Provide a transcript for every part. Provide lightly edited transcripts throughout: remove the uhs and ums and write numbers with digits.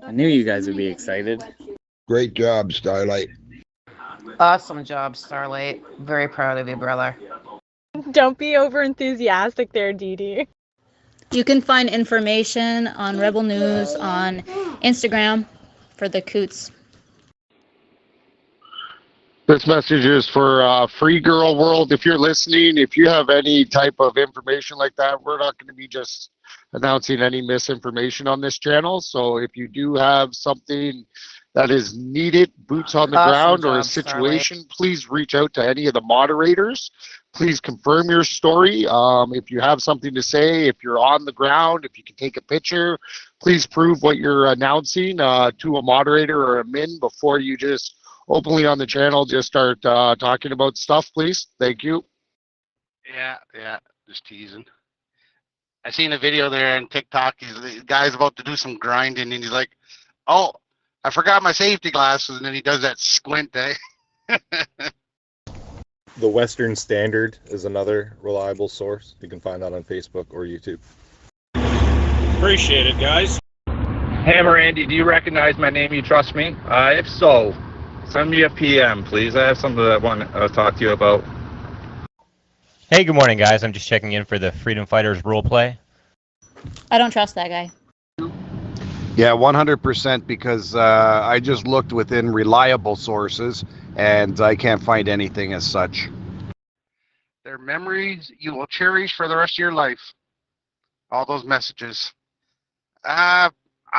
I knew you guys would be excited. Great job, Starlight. Awesome job, Starlight. Very proud of you, brother. Don't be over enthusiastic there, Dee Dee. You can find information on Rebel News on Instagram for the Coots. This message is for Free Girl World. If you're listening, if you have any type of information like that, we're not going to be just announcing any misinformation on this channel. So if you do have something that is needed, boots on the Awesome ground, or a job, Starlight. situation, please reach out to any of the moderators. Please confirm your story. If you have something to say, if you're on the ground, if you can take a picture, please prove what you're announcing to a moderator or a min before you just openly on the channel just start talking about stuff, please. Thank you. Yeah, just teasing. I seen a video there on TikTok. The guy's about to do some grinding, and he's like, "Oh, I forgot my safety glasses," and then he does that squint. The Western Standard is another reliable source. You can find that on Facebook or YouTube. Appreciate it, guys. Hammer Andy, do you recognize my name? You trust me? If so, send me a PM, please. I have something that I want to talk to you about. Hey, good morning, guys. I'm just checking in for the Freedom Fighters roleplay. I don't trust that guy. Yeah, 100%, because I just looked within reliable sources, and I can't find anything as such. They're memories you will cherish for the rest of your life. All those messages. I'm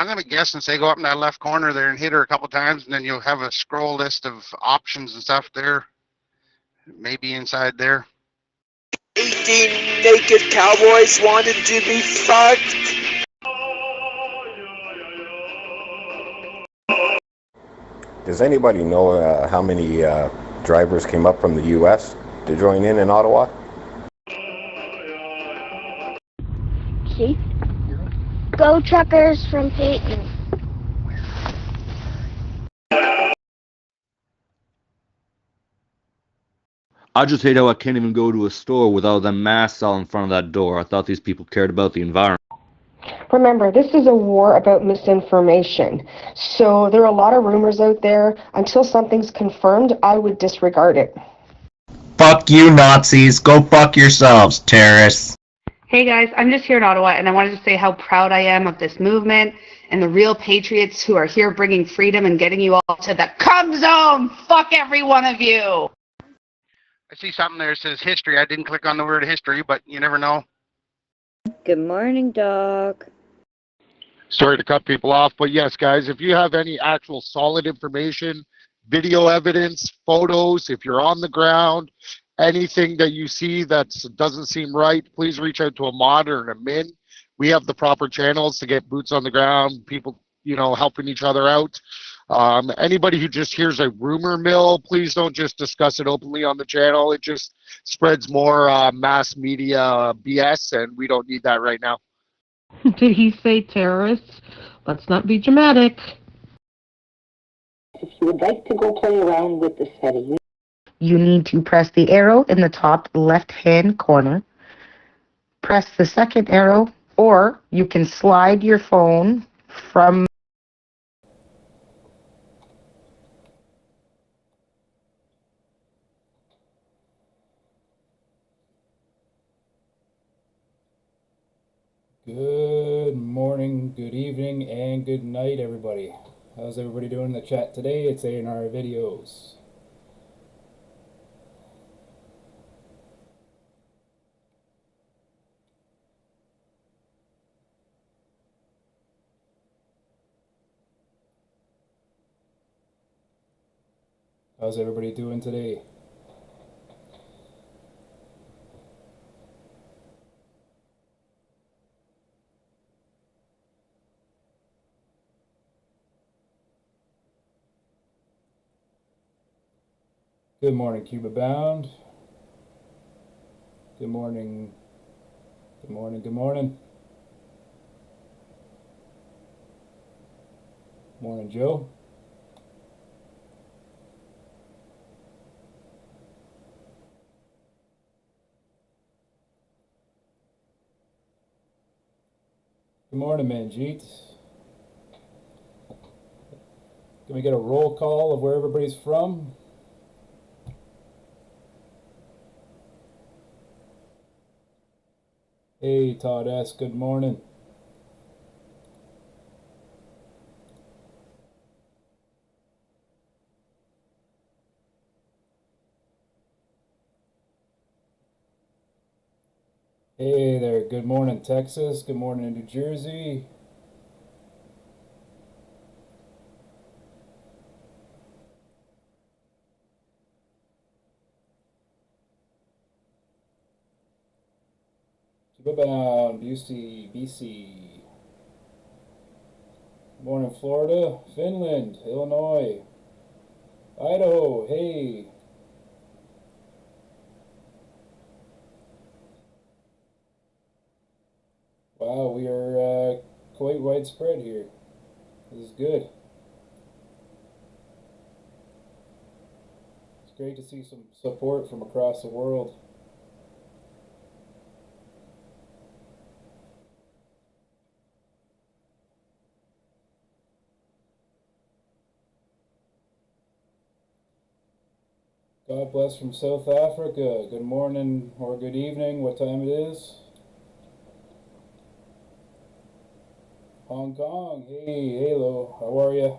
going to guess and say go up in that left corner there and hit her a couple times, and then you'll have a scroll list of options and stuff there. Maybe inside there. 18 naked cowboys wanted to be fucked. Does anybody know how many drivers came up from the U.S. to join in Ottawa? Chief, go truckers from Peyton. I just hate how I can't even go to a store without them masks all in front of that door. I thought these people cared about the environment. Remember, this is a war about misinformation. So there are a lot of rumors out there. Until something's confirmed, I would disregard it. Fuck you, Nazis. Go fuck yourselves, terrorists. Hey guys, I'm just here in Ottawa, and I wanted to say how proud I am of this movement and the real patriots who are here bringing freedom and getting you all to the cum zone. Fuck every one of you. I see something there that says history. I didn't click on the word history, but you never know. Good morning, Doc. Sorry to cut people off, but yes, guys, if you have any actual solid information, video evidence, photos, if you're on the ground, anything that you see that doesn't seem right, please reach out to a mod or a min. We have the proper channels to get boots on the ground, people, helping each other out. Anybody who just hears a rumor mill, please don't just discuss it openly on the channel. It just spreads more mass media BS, and we don't need that right now. Did he say terrorists? Let's not be dramatic. If you would like to go play around with the settings, You need to press the arrow in the top left-hand corner. Press the second arrow, or you can slide your phone from Good morning, good evening, and good night, everybody. How's everybody doing in the chat today? It's A&R Videos. How's everybody doing today? Good morning, Cuba Bound. Good morning. Good morning, good morning. Morning, Joe. Good morning, Manjeet. Can we get a roll call of where everybody's from? Hey, Todd S., good morning. Hey there, good morning, Texas. Good morning, New Jersey. Bound, BC. Good morning, Florida, Finland, Illinois, Idaho. Hey. Wow, we are quite widespread here. This is good. It's great to see some support from across the world. God bless from South Africa. Good morning or good evening, what time it is. Hong Kong. Hey, hello. How are you?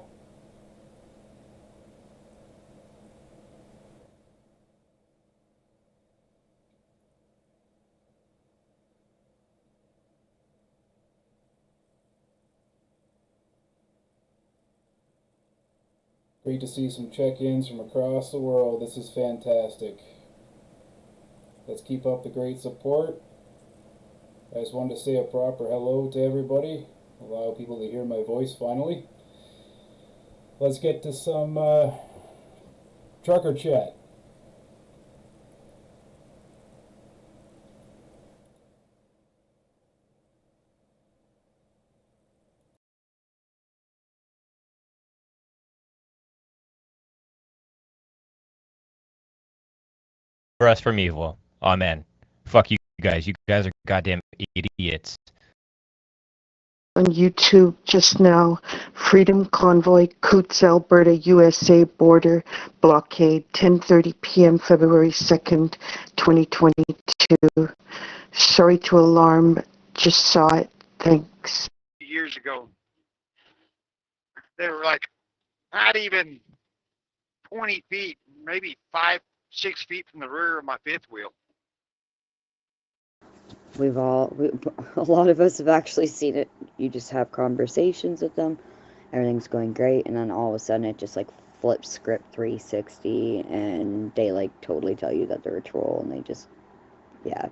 Great to see some check-ins from across the world. This is fantastic. Let's keep up the great support. I just wanted to say a proper hello to everybody. Allow people to hear my voice finally. Let's get to some trucker chat. For us from evil. Amen. Fuck you guys. You guys are goddamn idiots. On YouTube just now, Freedom Convoy, Coots, Alberta, USA border blockade, 10:30 p.m. February 2nd, 2022. Sorry to alarm, just saw it. Thanks. Years ago, they were like not even 20 feet, maybe 6 feet from the rear of my fifth wheel. A lot of us have actually seen it. You just have conversations with them, everything's going great, and then all of a sudden it just like flips script 360, and they like totally tell you that they're a troll, and they just, yeah,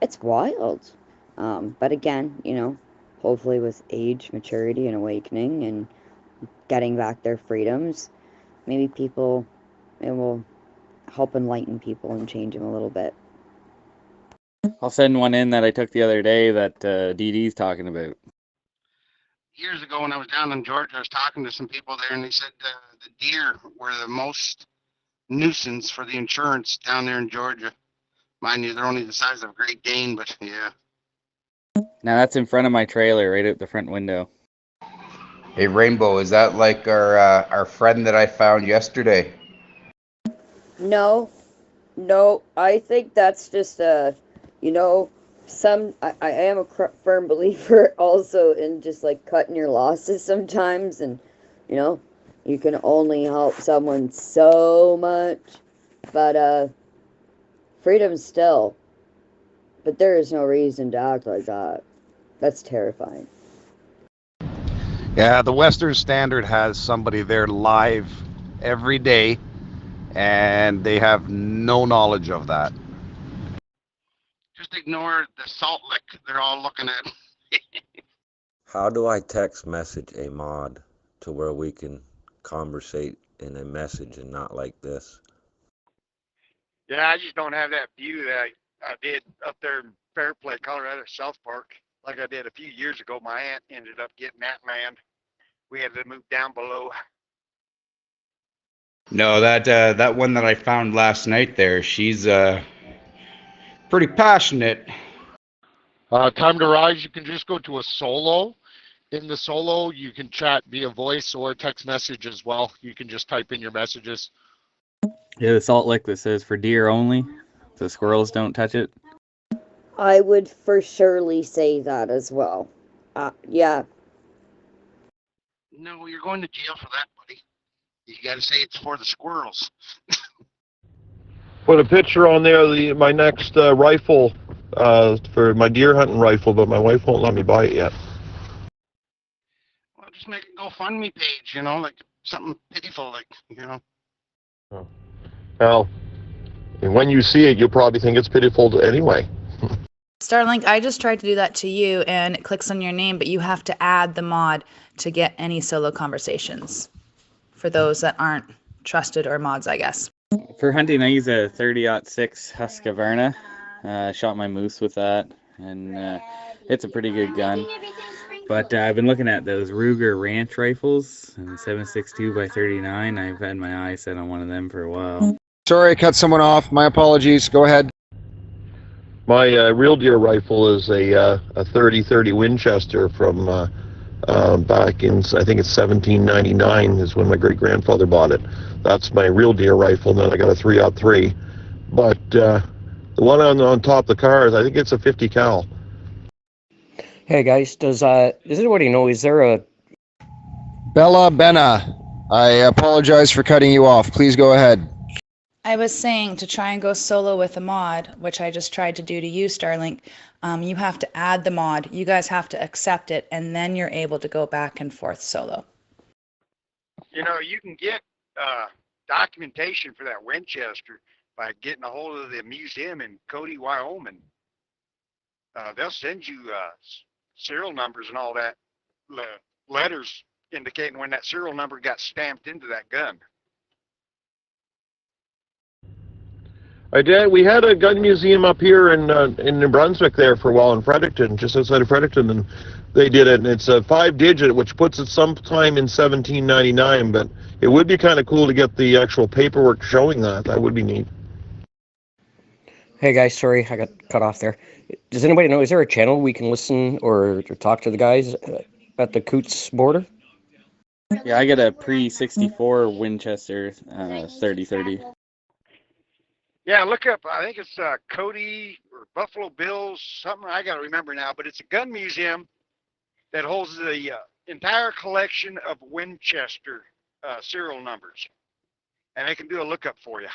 it's wild. But again, you know, hopefully with age, maturity, and awakening, and getting back their freedoms, maybe it will help enlighten people and change them a little bit. I'll send one in that I took the other day that DD's talking about. Years ago when I was down in Georgia, I was talking to some people there, and they said the deer were the most nuisance for the insurance down there in Georgia. Mind you, they're only the size of a Great Dane, but yeah. Now that's in front of my trailer, right out the front window. Hey, Rainbow, is that like our friend that I found yesterday? No, I think that's just you know, I am a firm believer also in just like cutting your losses sometimes, and you know, you can only help someone so much, but freedom still, but there is no reason to act like that. That's terrifying. Yeah, the Western Standard has somebody there live every day, and they have no knowledge of that. Just ignore the salt lick they're all looking at. How do I text message a mod to where we can conversate in a message and not like this? Yeah, I just don't have that view that I did up there in Fairplay, Colorado, South Park, like I did a few years ago. My aunt ended up getting that land. We had to move down below. No, that one that I found last night there, she's pretty passionate. Time to rise, you can just go to a solo, in the solo, you can chat via voice or text message as well. You can just type in your messages. Yeah, the salt lick that says for deer only. The squirrels don't touch it. I would for surely say that as well. Yeah. No, you're going to jail for that, buddy. You got to say it's for the squirrels. Put a picture on there, my next rifle for my deer hunting rifle, but my wife won't let me buy it yet. Well, just make a GoFundMe page, you know, like something pitiful, like, you know. Oh. Well, and when you see it, you'll probably think it's pitiful anyway. Starlink, I just tried to do that to you, and it clicks on your name, but you have to add the mod to get any solo conversations for those that aren't trusted or mods, I guess. For hunting, I use a 30-06 Husqvarna. Shot my moose with that, and it's a pretty good gun. But I've been looking at those Ruger Ranch rifles, and 7.62x39. I've had my eye set on one of them for a while. Sorry, I cut someone off. My apologies. Go ahead. My real deer rifle is a 30-30 Winchester from back in, I think it's 1799 is when my great-grandfather bought it. That's my real deer rifle, and then I got a 3-03. But the one on top of the car, I think it's a 50 cal. Hey guys, does anybody know, is there a... Bella Benna, I apologize for cutting you off. Please go ahead. I was saying to try and go solo with a mod, which I just tried to do to you, Starlink. You have to add the mod. You guys have to accept it, and then you're able to go back and forth solo. You know, you can get documentation for that Winchester by getting a hold of the museum in Cody, Wyoming. They'll send you serial numbers and all that, letters indicating when that serial number got stamped into that gun. I did. We had a gun museum up here in New Brunswick there for a while in Fredericton, just outside of Fredericton, and they did it. And it's a 5-digit, which puts it sometime in 1799. But it would be kind of cool to get the actual paperwork showing that. That would be neat. Hey guys, sorry, I got cut off there. Does anybody know, is there a channel we can listen or talk to the guys at the Coots border? Yeah, I got a pre-64 Winchester 30-30. Yeah, look up, I think it's Cody or Buffalo Bills, something I got to remember now, but it's a gun museum that holds the entire collection of Winchester serial numbers. And they can do a lookup for you.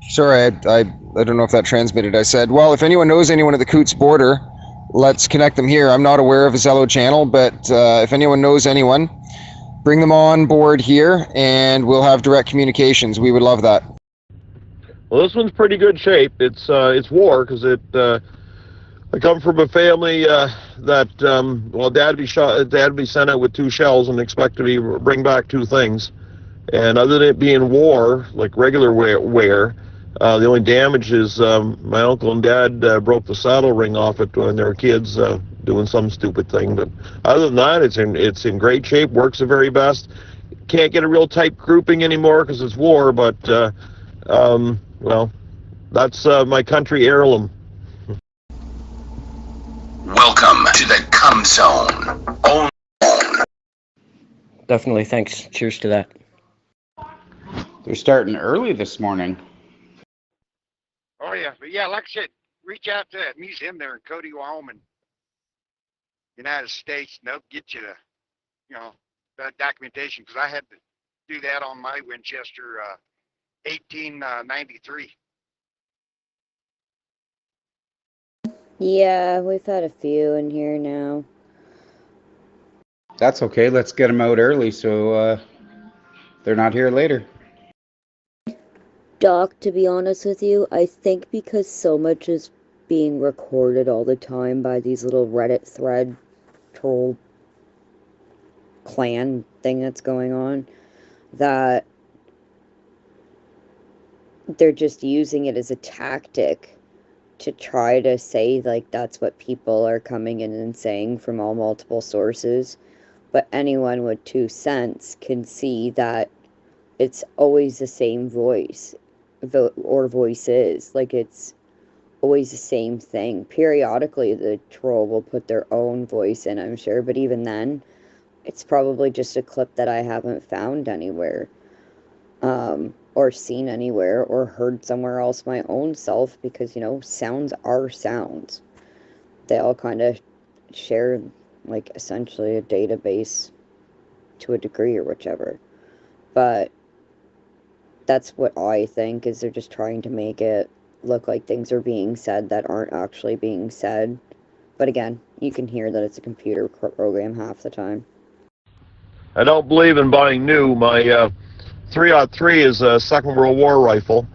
Sorry, I don't know if that transmitted. I said, well, if anyone knows anyone at the Coots border, let's connect them here. I'm not aware of a Zello channel, but if anyone knows anyone, bring them on board here, and we'll have direct communications. We would love that. Well, this one's pretty good shape. It's war, because I come from a family that well, Dad would be sent out with 2 shells and expect to bring back 2 things. And other than it being war, like regular wear, the only damage is my uncle and dad broke the saddle ring off it when they were kids doing some stupid thing. But other than that, it's in great shape, works the very best. Can't get a real tight grouping anymore because it's war, but well, that's my country heirloom. Welcome to the Cum Zone. Definitely, thanks. Cheers to that. They're starting early this morning. Oh, yeah. But yeah, like I said, reach out to that museum there in Cody, Wyoming, United States, and they'll get you that documentation, because I had to do that on my Winchester 1893. Yeah, we've had a few in here now. That's okay. Let's get them out early so they're not here later. Doc, to be honest with you, I think because so much is being recorded all the time by these little Reddit thread troll clan thing that's going on, that they're just using it as a tactic to try to say, like, that's what people are coming in and saying from all multiple sources. But anyone with 2 cents can see that it's always the same voice, or voices. Like, it's always the same thing. Periodically, the troll will put their own voice in, I'm sure, but even then, it's probably just a clip that I haven't found anywhere, or seen anywhere, or heard somewhere else my own self, because, you know, sounds are sounds. They all kind of share, like, essentially a database to a degree or whichever. But that's what I think, is they're just trying to make it look like things are being said that aren't actually being said. But again, you can hear that it's a computer program half the time. I don't believe in buying new. My 303 is a Second World War rifle,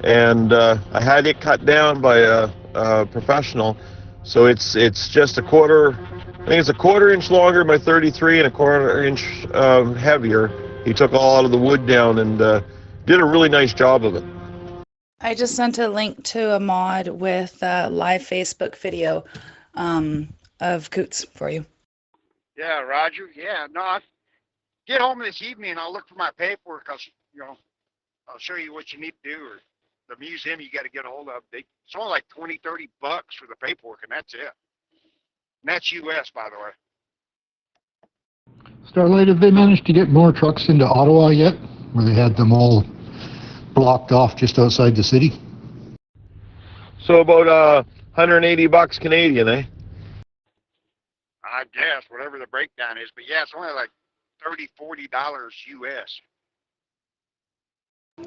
and I had it cut down by a professional, so it's just a quarter. I think it's a quarter-inch longer, my 33, and a quarter-inch heavier. He took all of the wood down and did a really nice job of it. I just sent a link to a mod with a live Facebook video of Coots for you. Yeah, Roger. Yeah, no, I get home this evening and I'll look for my paperwork. I'll show you what you need to do, or the museum you got to get a hold of. It's only like $20, $30 for the paperwork, and that's it. And that's U.S., by the way. Starlight, have they managed to get more trucks into Ottawa yet, where they had them all blocked off just outside the city? So about $180 Canadian, eh? I guess, whatever the breakdown is. But yeah, it's only like $30, $40 U.S.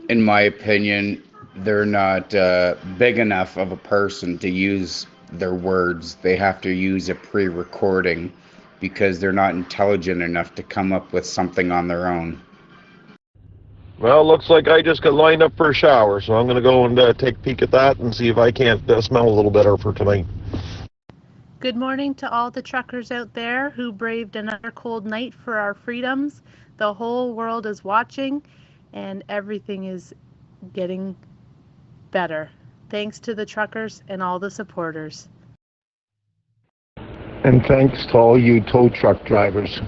In my opinion, they're not big enough of a person to use their words. They have to use a pre-recording because they're not intelligent enough to come up with something on their own. Well, looks like I just got lined up for a shower, so I'm going to go and take a peek at that and see if I can't smell a little better for tonight. Good morning to all the truckers out there who braved another cold night for our freedoms. The whole world is watching, and everything is getting better. Thanks to the truckers and all the supporters. And thanks to all you tow truck drivers.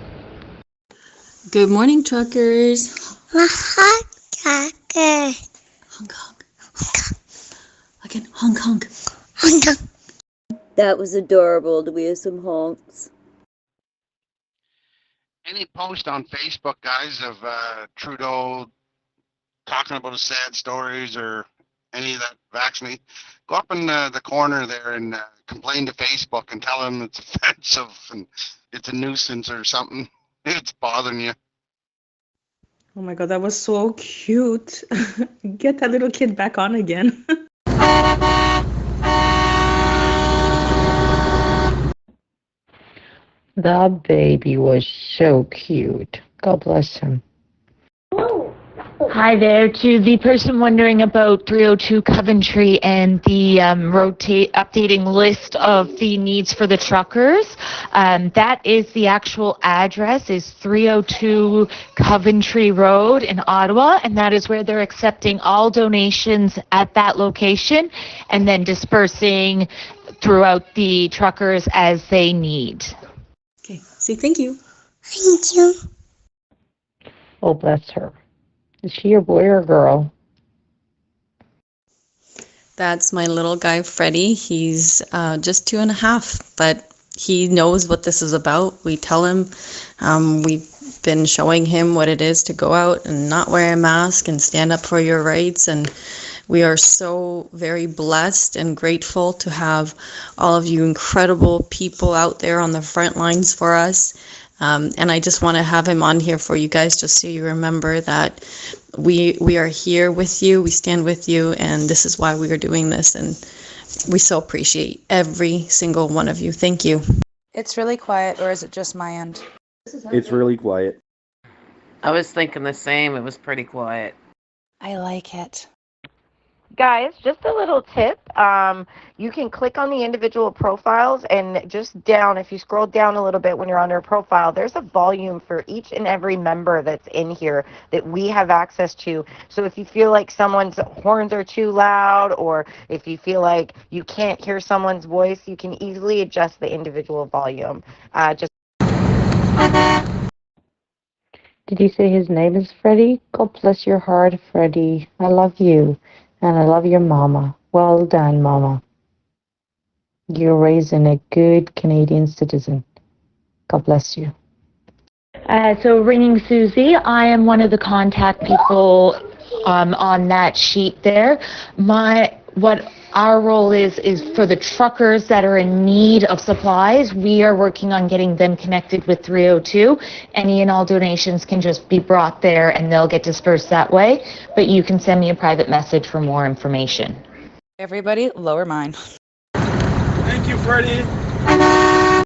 Good morning, truckers. Honk, trucker. Honk, honk. Again, honk, honk. Honk, honk. That was adorable. Do we have some honks? Any post on Facebook, guys, of Trudeau talking about his sad stories or any of that vaccinate, go up in the corner there and complain to Facebook and tell them it's offensive and it's a nuisance or something. It's bothering you. Oh my god, that was so cute. Get that little kid back on again. The baby was so cute. God bless him. Hi there to the person wondering about 302 Coventry and the updating list of the needs for the truckers. That is the actual address, is 302 Coventry Road in Ottawa, and that is where they're accepting all donations at that location and then dispersing throughout the truckers as they need. Okay, say thank you. Thank you. Oh, bless her. Is she a boy or a girl? That's my little guy, Freddie. He's just 2.5, but he knows what this is about. We tell him, we've been showing him what it is to go out and not wear a mask and stand up for your rights. And we are so very blessed and grateful to have all of you incredible people out there on the front lines for us. And I just want to have him on here for you guys, just so you remember that we are here with you, we stand with you, and this is why we are doing this. And we so appreciate every single one of you. Thank you. It's really quiet, or is it just my end? It's really quiet. I was thinking the same. It was pretty quiet. I like it. Guys, just a little tip. You can click on the individual profiles, and just down, if you scroll down a little bit when you're on their profile, there's a volume for each and every member that's in here that we have access to. So if you feel like someone's horns are too loud, or if you feel like you can't hear someone's voice, you can easily adjust the individual volume. Did you say his name is Freddie? God bless your heart, Freddie. I love you. And I love your mama. Well done, Mama. You're raising a good Canadian citizen. God bless you. So ringing Susie, I am one of the contact people on that sheet there. What our role is for the truckers that are in need of supplies. We are working on getting them connected with 302. Any and all donations can just be brought there and they'll get dispersed that way. But you can send me a private message for more information. Everybody, lower mine. Thank you, Freddie. That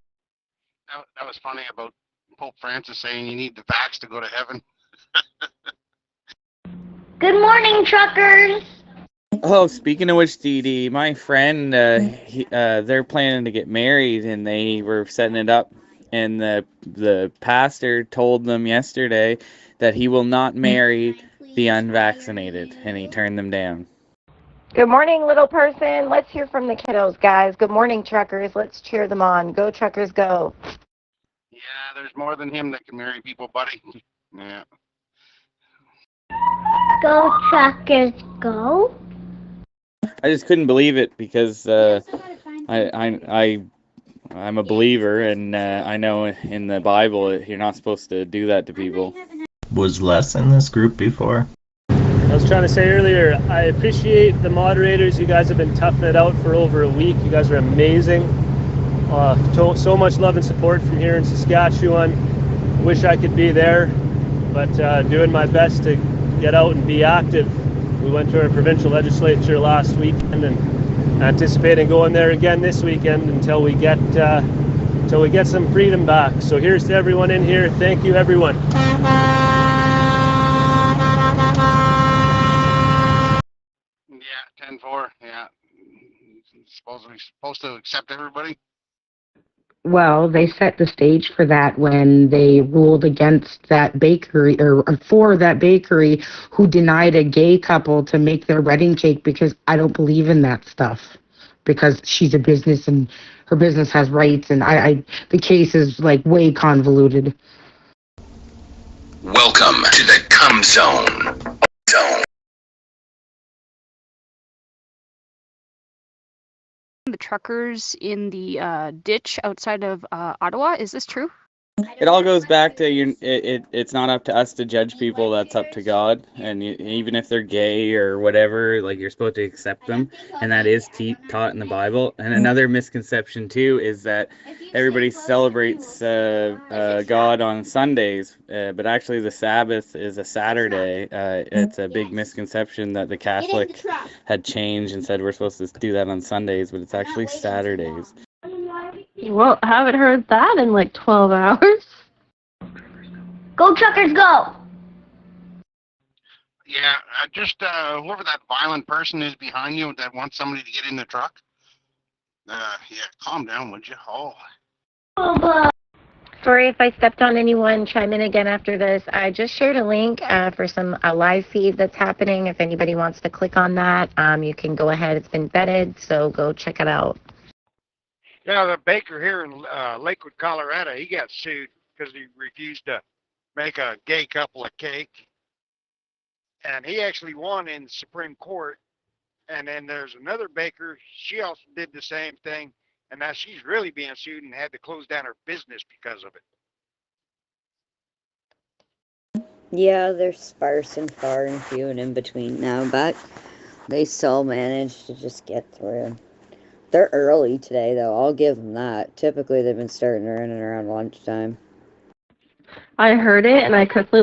was funny about Pope Francis saying you need the vax to go to heaven. Good morning, truckers. Oh, speaking of which, DD, my friend, they're planning to get married, and they were setting it up, and the pastor told them yesterday that he will not marry the unvaccinated, and he turned them down. Good morning, little person. Let's hear from the kiddos, guys. Good morning, truckers. Let's cheer them on. Go, truckers, go. Yeah, there's more than him that can marry people, buddy. Yeah. Go, truckers, go. I just couldn't believe it because I'm a believer, and I know in the Bible you're not supposed to do that to people. Was Les in this group before? I was trying to say earlier, I appreciate the moderators. You guys have been toughing it out for over a week. You guys are amazing. So much love and support from here in Saskatchewan. Wish I could be there, but doing my best to get out and be active. We went to our provincial legislature last weekend and anticipating going there again this weekend until we get some freedom back. So here's to everyone in here. Thank you, everyone. Yeah, 10-4. Yeah. Supposed to accept everybody. Well, they set the stage for that when they ruled against that bakery, or for that bakery who denied a gay couple to make their wedding cake, because I don't believe in that stuff, because she's a business and her business has rights, and the case is like way convoluted. Welcome to the Come Zone. The truckers in the ditch outside of Ottawa. Is this true? It all goes back to it's not up to us to judge people. That's up to God. And even if they're gay or whatever, like, you're supposed to accept them, and that is taught in the Bible. And another misconception too is that everybody celebrates God on Sundays, but actually the Sabbath is a Saturday. It's a big misconception that the Catholic had changed and said we're supposed to do that on Sundays, but it's actually Saturdays. Well, I haven't heard that in like 12 hours. Go, truckers, go. Yeah, just whoever that violent person is behind you that wants somebody to get in the truck. Yeah, calm down, would you? Oh. Sorry if I stepped on anyone. Chime in again after this. I just shared a link for a live feed that's happening. If anybody wants to click on that, you can go ahead. It's been vetted, so go check it out. Yeah, the baker here in Lakewood, Colorado, he got sued because he refused to make a gay couple a cake. And he actually won in the Supreme Court. And then there's another baker, she also did the same thing. And now she's really being sued and had to close down her business because of it. Yeah, they're sparse and far and few and in between now, but they still manage to just get through. They're early today, though. I'll give them that. Typically, they've been starting around lunchtime. I heard it, and I quickly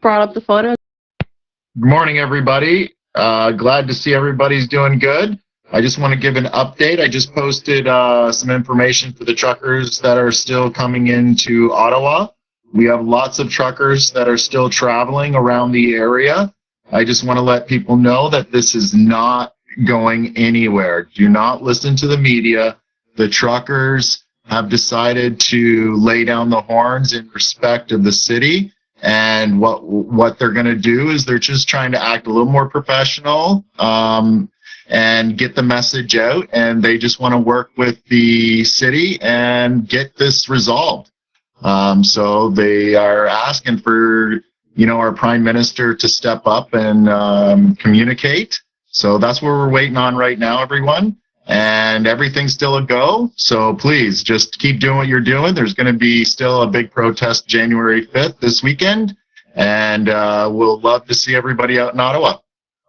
brought up the photo. Good morning, everybody. Glad to see everybody's doing good. I just want to give an update. I just posted some information for the truckers that are still coming into Ottawa. We have lots of truckers that are still traveling around the area. I just want to let people know that this is not going anywhere. Do not listen to the media. The truckers have decided to lay down the horns in respect of the city, and what they're going to do is they're just trying to act a little more professional and get the message out, and they just want to work with the city and get this resolved. So they are asking for our Prime Minister to step up and communicate. So that's what we're waiting on right now, everyone. and everything's still a go. So please just keep doing what you're doing. There's going to be still a big protest January 5th this weekend, and we'll love to see everybody out in Ottawa.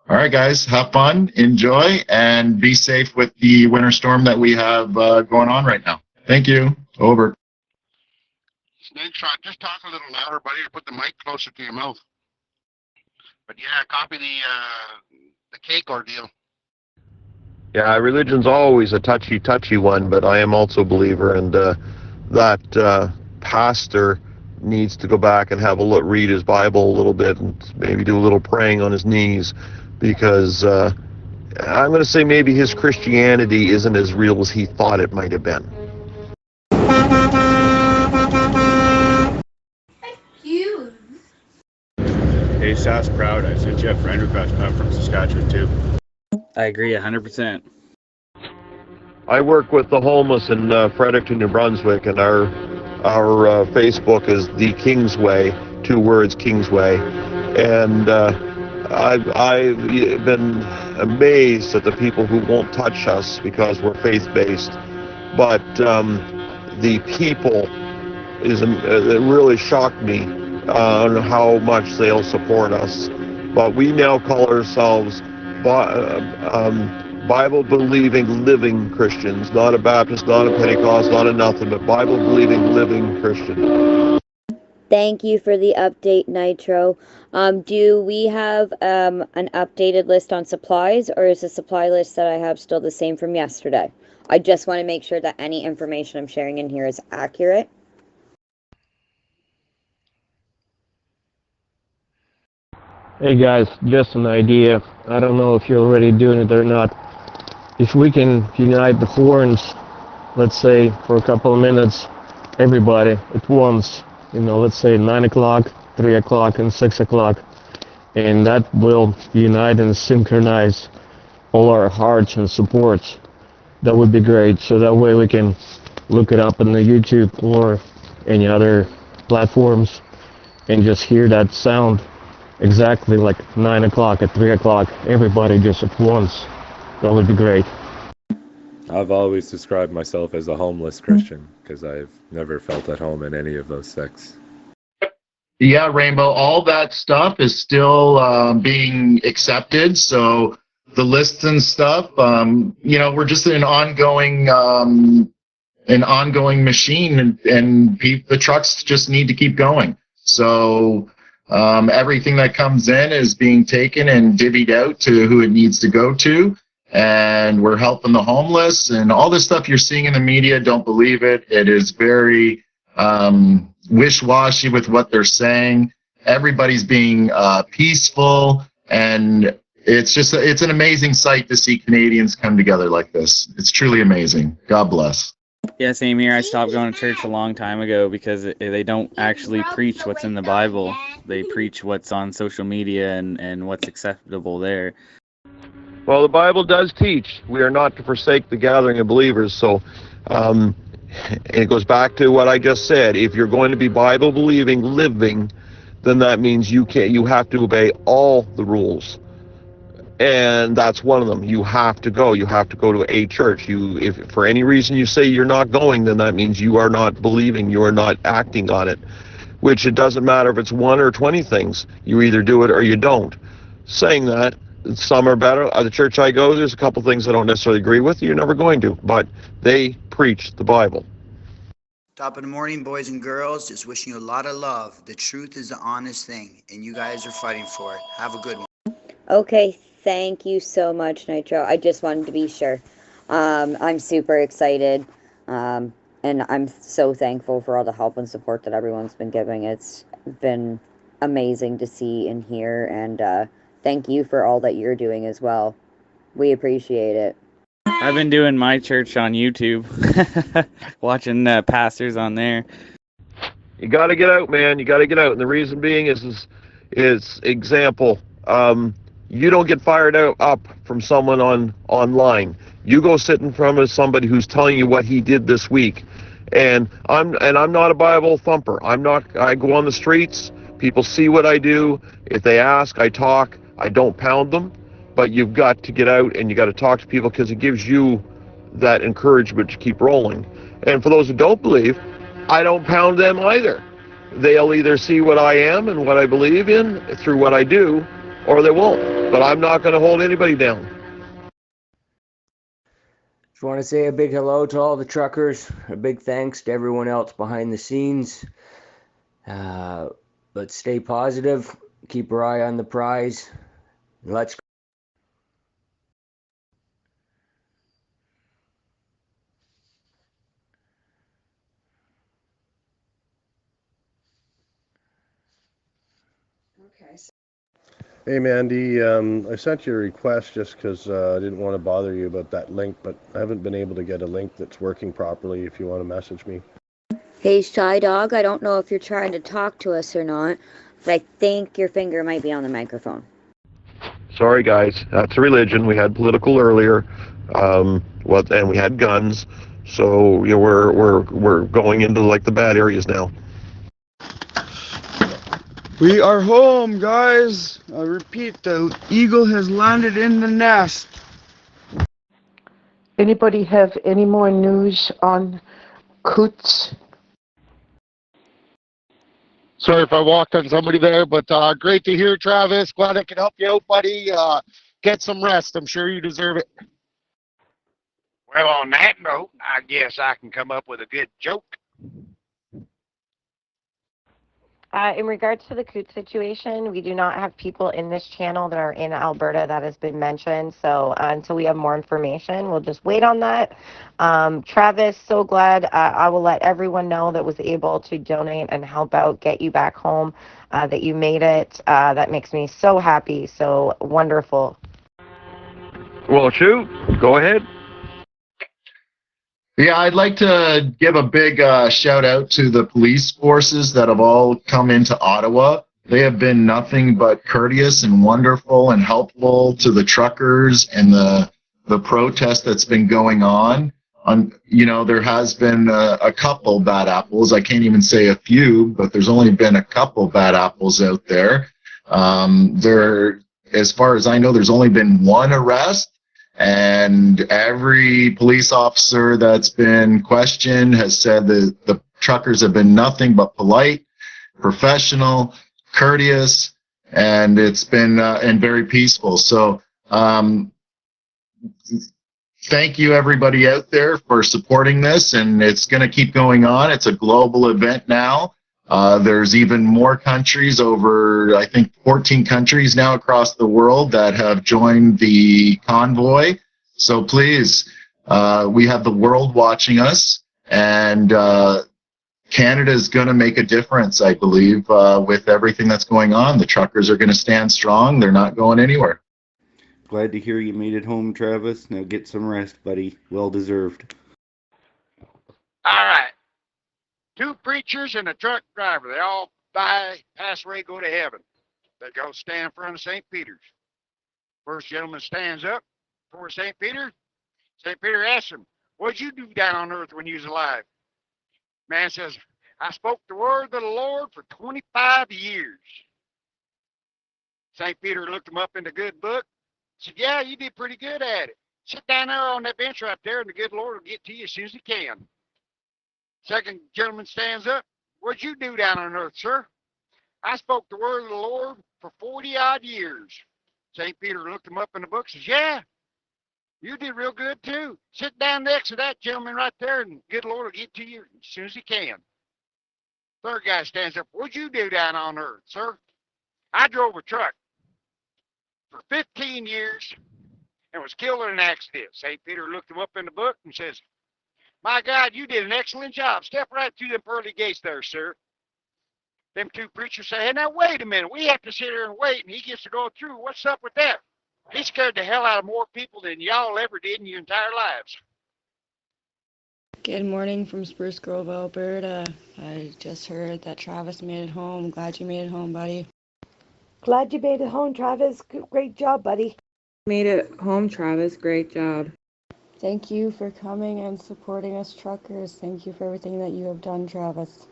All right, guys, have fun, enjoy, and be safe with the winter storm that we have going on right now. Thank you. Over. Snake shot, just talk a little louder, buddy, or put the mic closer to your mouth. But yeah, copy the cake ordeal. Yeah, religion's always a touchy one, but I am also a believer, and that pastor needs to go back and have a look, read his Bible a little bit, and maybe do a little praying on his knees, because I'm going to say maybe his Christianity isn't as real as he thought it might have been. Hey, Sass Proud, I sent you a friend request from Saskatchewan too. I agree 100%. I work with the homeless in Fredericton, New Brunswick, and our Facebook is The Kingsway, 2 words, Kingsway. And I've been amazed at the people who won't touch us because we're faith-based. But the people it really shocked me on how much they'll support us. But we now call ourselves Bible-believing, living Christians, not a Baptist, not a Pentecost, not a nothing, but Bible-believing, living Christian. Thank you for the update, Nitro. Do we have an updated list on supplies, or is the supply list that I have still the same from yesterday? I just want to make sure that any information I'm sharing in here is accurate. Hey guys, just an idea. I don't know if you're already doing it or not. If we can unite the horns, let's say for a couple of minutes, everybody at once, let's say 9 o'clock, 3 o'clock, and 6 o'clock, and that will unite and synchronize all our hearts and supports. That would be great. So that way we can look it up on the YouTube or any other platforms and just hear that sound. Exactly like 9 o'clock at 3 o'clock, everybody just at once. That would be great. I've always described myself as a homeless Christian because I've never felt at home in any of those sects. Yeah, Rainbow, all that stuff is still being accepted. So the lists and stuff, we're just an ongoing machine, and the trucks just need to keep going. So everything that comes in is being taken and divvied out to who it needs to go to. And we're helping the homeless, and all this stuff you're seeing in the media, don't believe it. It is very wish-washy with what they're saying. Everybody's being peaceful, and it's an amazing sight to see Canadians come together like this. It's truly amazing. God bless. Yeah, same here. I stopped going to church a long time ago because they don't actually preach what's in the Bible. They preach what's on social media and what's acceptable there. Well, the Bible does teach we are not to forsake the gathering of believers. So it goes back to what I just said. If you're going to be Bible-believing, living, then that means you have to obey all the rules. And that's one of them. You have to go. You have to go to a church. If for any reason you say you're not going, then that means you are not believing. You are not acting on it. Which it doesn't matter if it's 1 or 20 things. You either do it or you don't. Saying that, some are better. At the church I go, there's a couple things I don't necessarily agree with. You're never going to. But they preach the Bible. Top of the morning, boys and girls. Just wishing you a lot of love. The truth is the honest thing, and you guys are fighting for it. Have a good one. Okay, thank you so much, Nitro. I just wanted to be sure. I'm super excited, and I'm so thankful for all the help and support that everyone's been giving. It's been amazing to see and hear, and thank you for all that you're doing as well. We appreciate it. I've been doing my church on YouTube, watching pastors on there. You got to get out, man. You got to get out. And the reason being is example. You don't get fired up from someone online. You go sit in front of somebody who's telling you what he did this week. And I'm not a Bible thumper. I go on the streets. People see what I do. If they ask, I talk. I don't pound them. But you've got to get out and you got to talk to people, because it gives you that encouragement to keep rolling. And for those who don't believe, I don't pound them either. They'll either see what I am and what I believe in through what I do, or they won't. But I'm not going to hold anybody down. Just want to say a big hello to all the truckers. A big thanks to everyone else behind the scenes. Let's stay positive, keep our eye on the prize, and let's go. Hey Mandy, I sent you a request just because I didn't want to bother you about that link, but I haven't been able to get a link that's working properly if you want to message me. Hey, Shy Dog, I don't know if you're trying to talk to us or not, but I think your finger might be on the microphone. Sorry guys, that's a religion. We had political earlier, and we had guns. So we're going into like the bad areas now. We are home, guys. I repeat, the eagle has landed in the nest. Anybody have any more news on Coots? Sorry if I walked on somebody there, but great to hear, Travis. Glad I could help you out, buddy. Get some rest. I'm sure you deserve it. Well, on that note, I guess I can come up with a good joke. In regards to the coot situation, we do not have people in this channel that are in Alberta that has been mentioned. So until we have more information, we'll just wait on that. Travis, so glad. I will let everyone know that was able to donate and help out, get you back home, that you made it. That makes me so happy. So wonderful. Well, shoot, go ahead. Yeah, I'd like to give a big shout out to the police forces that have all come into Ottawa. They have been nothing but courteous and wonderful and helpful to the truckers and the protest that's been going on. There has been a couple bad apples. I can't even say a few, but there's only been a couple bad apples out there. As far as I know, there's only been one arrest. And every police officer that's been questioned has said that the truckers have been nothing but polite, professional, courteous, and it's been and very peaceful. So thank you everybody out there for supporting this, and it's going to keep going on. It's a global event now. There's even more countries, over I think 14 countries now across the world, that have joined the convoy. So please, we have the world watching us, and Canada is going to make a difference, I believe, with everything that's going on. The truckers are going to stand strong. They're not going anywhere. Glad to hear you made it home, Travis. Now get some rest, buddy. Well deserved. All right. Two preachers and a truck driver. They all pass away, go to heaven. They go stand in front of St. Peter's. First gentleman stands up before St. Peter. St. Peter asks him, "What'd you do down on earth when you was alive?" Man says, "I spoke the word of the Lord for 25 years. St. Peter looked him up in the good book. Said, "Yeah, you did pretty good at it. Sit down there on that bench right there, and the good Lord will get to you as soon as he can." Second gentleman stands up. "What'd you do down on earth, sir?" "I spoke the word of the Lord for 40-odd years. St. Peter looked him up in the book, says, "Yeah, you did real good too. Sit down next to that gentleman right there, and good Lord will get to you as soon as he can." Third guy stands up. "What'd you do down on earth, sir?" "I drove a truck for 15 years and was killed in an accident." St. Peter looked him up in the book and says, "My God, you did an excellent job. Step right through them pearly gates there, sir." Them two preachers say, "Hey, now wait a minute. We have to sit here and wait, and he gets to go through. What's up with that? He scared the hell out of more people than y'all ever did in your entire lives." Good morning from Spruce Grove, Alberta. I just heard that Travis made it home. Glad you made it home, buddy. Glad you made it home, Travis. Great job, buddy. Made it home, Travis. Great job. Thank you for coming and supporting us truckers. Thank you for everything that you have done, Travis.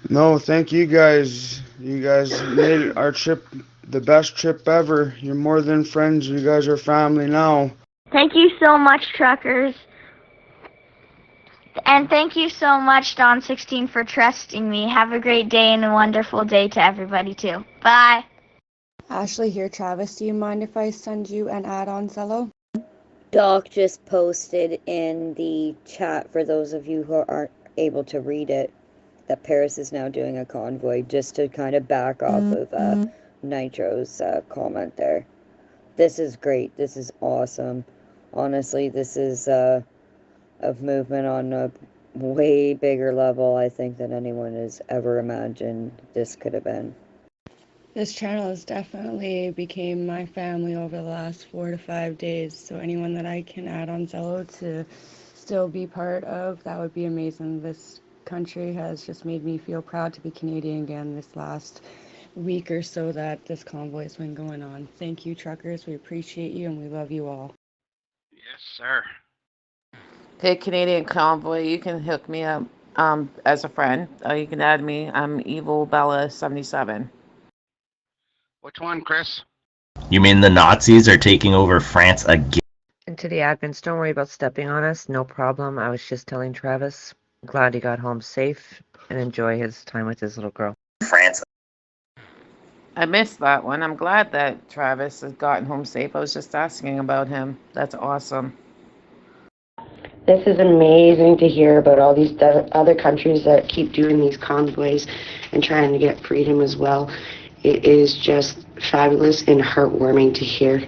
No, thank you guys. You guys made our trip the best trip ever. You're more than friends. You guys are family now. Thank you so much, truckers. And thank you so much, Don16, for trusting me. Have a great day and a wonderful day to everybody, too. Bye. Ashley here, Travis. Do you mind if I send you an ad on Zello? Doc just posted in the chat, for those of you who aren't able to read it, that Paris is now doing a convoy, just to kind of back off of Nitro's comment there. This is great. This is awesome. Honestly, this is a movement on a way bigger level, I think, than anyone has ever imagined this could have been. This channel has definitely became my family over the last 4 to 5 days, so anyone that I can add on Zello to still be part of, that would be amazing. This country has just made me feel proud to be Canadian again this last week or so that this convoy has been going on. Thank you, truckers. We appreciate you and we love you all. Yes, sir. Hey, Canadian Convoy, you can hook me up as a friend. You can add me. I'm Evil Bella 77. Which one, Chris? You mean the Nazis are taking over France again? And to the admins, don't worry about stepping on us. No problem. I was just telling Travis. Glad he got home safe and enjoy his time with his little girl. France. I missed that one. I'm glad that Travis has gotten home safe. I was just asking about him. That's awesome. This is amazing to hear about all these other countries that keep doing these convoys and trying to get freedom as well. It is just fabulous and heartwarming to hear.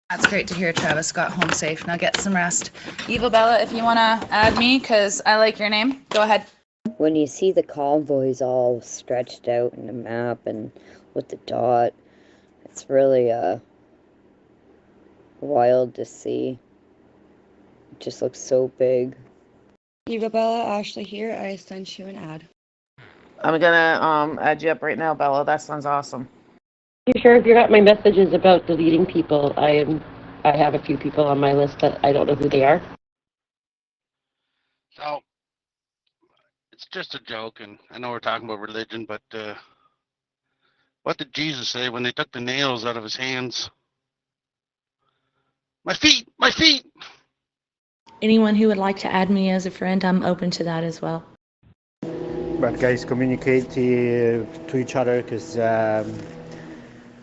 That's great to hear Travis got home safe. Now get some rest. Evil Bella, if you want to add me, because I like your name, go ahead. When you see the convoys all stretched out in the map and with the dot, it's really wild to see. It just looks so big. Eva Bella, Ashley here. I sent you an ad. I'm gonna add you up right now, Bella. That sounds awesome. You sure if you got my messages about deleting people? I have a few people on my list that I don't know who they are. So, it's just a joke, and I know we're talking about religion, but what did Jesus say when they took the nails out of his hands? My feet! My feet! Anyone who would like to add me as a friend, I'm open to that as well. But guys, communicate to each other, because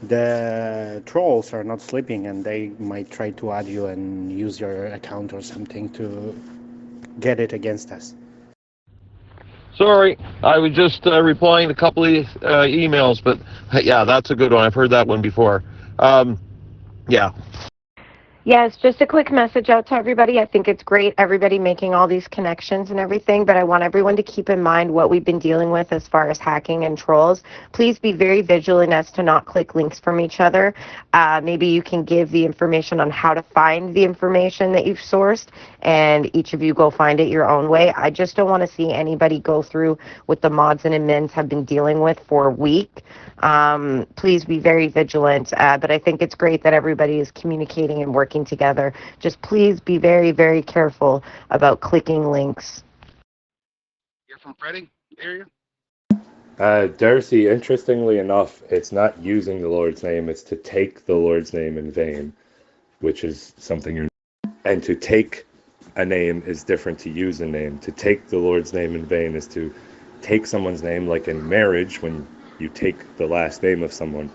the trolls are not sleeping and they might try to add you and use your account or something to get it against us. Sorry, I was just replying to a couple of emails, but yeah, that's a good one. I've heard that one before. Yeah. Yes, just a quick message out to everybody. I think it's great, everybody making all these connections and everything, but I want everyone to keep in mind what we've been dealing with as far as hacking and trolls. Please be very vigilant as to not click links from each other. Maybe you can give the information on how to find the information that you've sourced, and each of you go find it your own way. I just don't want to see anybody go through what the mods and admins have been dealing with for a week. Please be very vigilant, but I think it's great that everybody is communicating and working together. Just please be very, very careful about clicking links. You're from Reading area? Darcy, interestingly enough, it's not using the Lord's name, it's to take the Lord's name in vain, which is something you're... And to take a name is different to use a name. To take the Lord's name in vain is to take someone's name, like in marriage, when you take the last name of someone,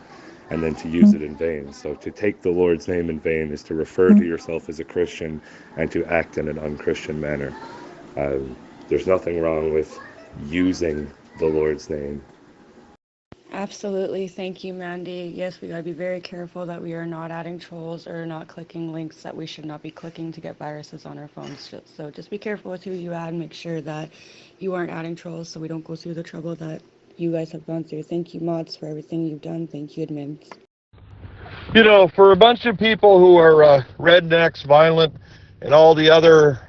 and then to use it in vain. So to take the Lord's name in vain is to refer to yourself as a Christian and to act in an unchristian manner. There's nothing wrong with using the Lord's name. Absolutely. Thank you, Mandy. Yes, we got to be very careful that we are not adding trolls or not clicking links that we should not be clicking to get viruses on our phones. So just be careful with who you add. Make sure that you aren't adding trolls so we don't go through the trouble that you guys have gone through. Thank you, mods, for everything you've done. Thank you, admins. You know, for a bunch of people who are rednecks, violent, and all the other,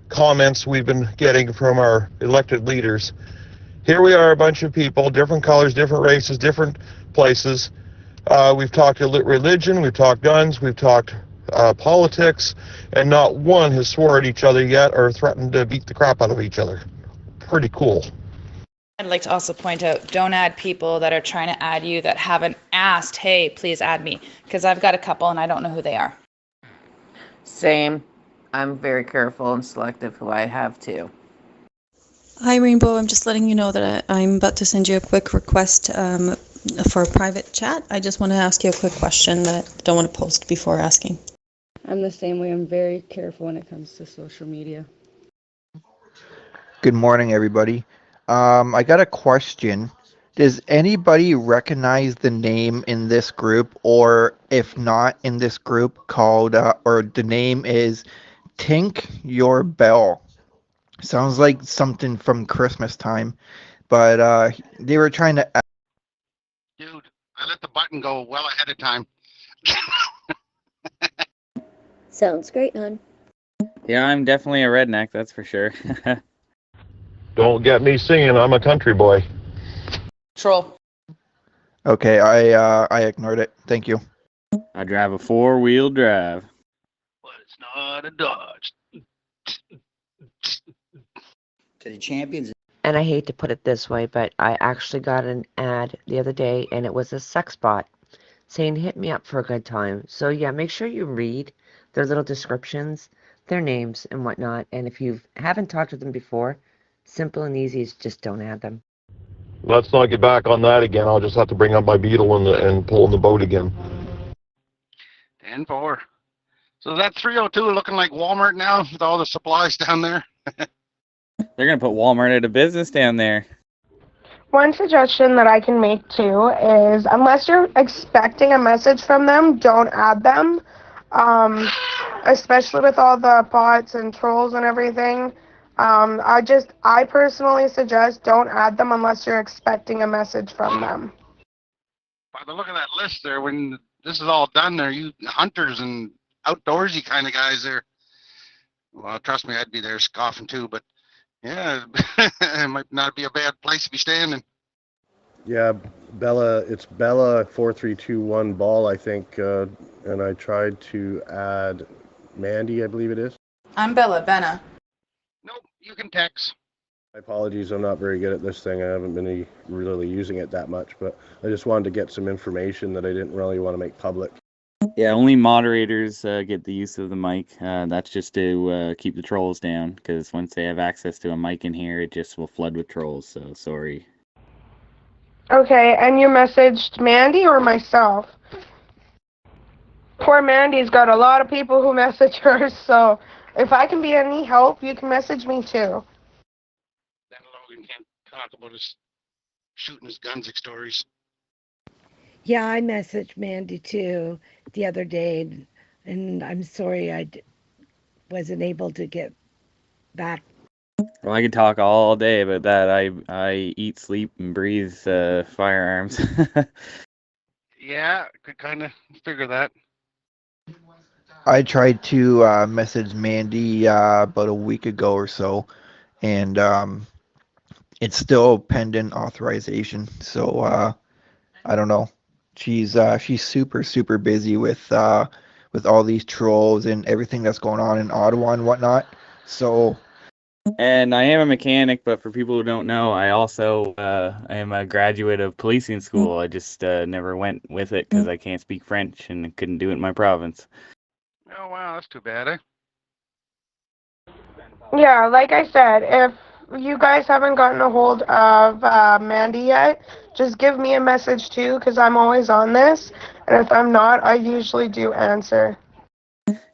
comments we've been getting from our elected leaders, here we are, a bunch of people, different colors, different races, different places. We've talked religion, we've talked guns, we've talked politics, and not one has swore at each other yet or threatened to beat the crap out of each other. Pretty cool. I'd like to also point out, don't add people that are trying to add you that haven't asked, hey, please add me, because I've got a couple and I don't know who they are. Same. I'm very careful and selective who I have too. Hi, Rainbow. I'm just letting you know that I'm about to send you a quick request for a private chat. I just want to ask you a quick question that I don't want to post before asking. I'm the same way. I'm very careful when it comes to social media. Good morning, everybody. I got a question. Does anybody recognize the name in this group, or if not in this group, called, or the name is Tink Your Bell? Sounds like something from Christmas time, but they were trying to. Dude, I let the button go well ahead of time. Sounds great, hon. Yeah, I'm definitely a redneck, that's for sure. Don't get me singing. I'm a country boy. Troll. Okay, I ignored it. Thank you. I drive a 4-wheel drive. It's not a Dodge. To the champions. And I hate to put it this way, but I actually got an ad the other day, and it was a sex bot saying, hit me up for a good time. So yeah, make sure you read their little descriptions, their names and whatnot. And if you haven't talked with them before, simple and easy is just don't add them. Let's not get back on that again. I'll just have to bring up my Beetle and pull in the boat again. 10-4. So that 302 looking like Walmart now with all the supplies down there. They're going to put Walmart out of business down there. One suggestion that I can make too is, unless you're expecting a message from them, don't add them. Especially with all the bots and trolls and everything. I personally suggest don't add them unless you're expecting a message from them. By the look of that list there, when this is all done there, you hunters and outdoorsy kind of guys there. Well, trust me, I'd be there scoffing too, but yeah, it might not be a bad place to be standing. Yeah, Bella, it's Bella 4321 ball, I think, and I tried to add Mandy, I believe it is. I'm Bella Benna. Nope, you can text. My apologies, I'm not very good at this thing. I haven't been really using it that much, but I just wanted to get some information that I didn't really want to make public. Yeah, only moderators get the use of the mic. That's just to keep the trolls down, because once they have access to a mic in here, it just will flood with trolls, so sorry. Okay, and you messaged Mandy or myself? Poor Mandy's got a lot of people who message her, so if I can be any help, you can message me too. That Logan can't talk about his shooting his guns stories. Yeah, I messaged Mandy too the other day, and I'm sorry wasn't able to get back. Well, I could talk all day about that. I eat, sleep, and breathe firearms. Yeah, could kind of figure that. I tried to message Mandy about a week ago or so, and it's still pending authorization. So I don't know. She's super busy with all these trolls and everything that's going on in Ottawa and whatnot. So. And I am a mechanic, but for people who don't know, I also am a graduate of policing school. I just never went with it because I can't speak French and couldn't do it in my province. Oh, wow, that's too bad, eh? Yeah, like I said, if you guys haven't gotten a hold of Mandy yet, just give me a message too, because I'm always on this. And if I'm not, I usually do answer.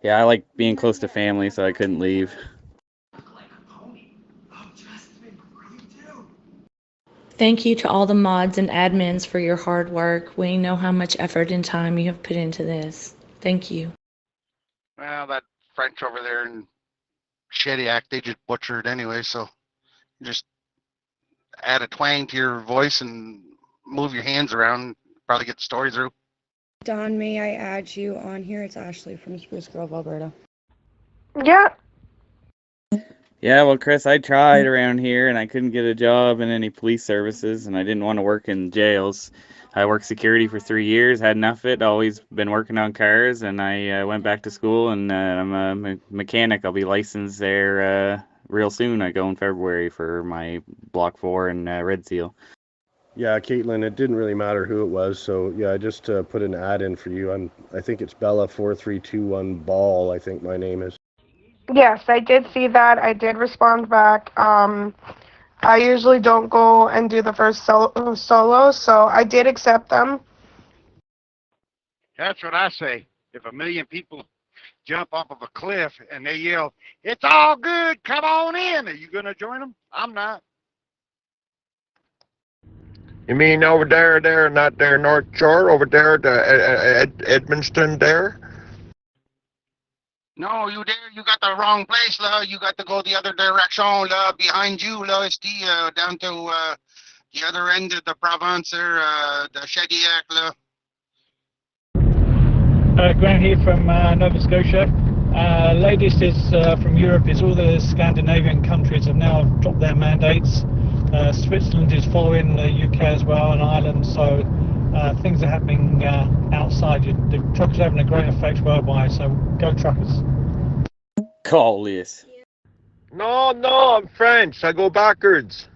Yeah, I like being close to family, so I couldn't leave. Thank you to all the mods and admins for your hard work. We know how much effort and time you have put into this. Thank you. Well, that French over there in Shediac, they just butchered anyway, so just add a twang to your voice and move your hands around, probably get the story through. Don, may I add you on here? It's Ashley from Spruce Grove, Alberta. Yeah. Yeah, well, Chris, I tried around here, and I couldn't get a job in any police services, and I didn't want to work in jails. I worked security for 3 years, had enough of it, always been working on cars, and I went back to school, and I'm a mechanic. I'll be licensed there real soon. I go in February for my Block 4 and Red Seal. Yeah, Caitlin, it didn't really matter who it was, so yeah, I just put an ad in for you. I think it's Bella4321 Ball, I think my name is. Yes, I did see that. I did respond back. I usually don't go and do the first solo, so I did accept them. That's what I say. If a million people jump off of a cliff and they yell, "It's all good, come on in," are you going to join them? I'm not. You mean over there, not there North Shore, over there, Edmonton there? No, you there, you got the wrong place, love. You got to go the other direction, love. Behind you, love, it's the, down to the other end of the province there, the Shediac, love. Grant here from Nova Scotia. Latest is from Europe is all the Scandinavian countries have now dropped their mandates. Switzerland is following the UK as well, and Ireland, so things are happening outside. The truckers are having a great effect worldwide, so go truckers. Call this. No, I'm French. I go backwards.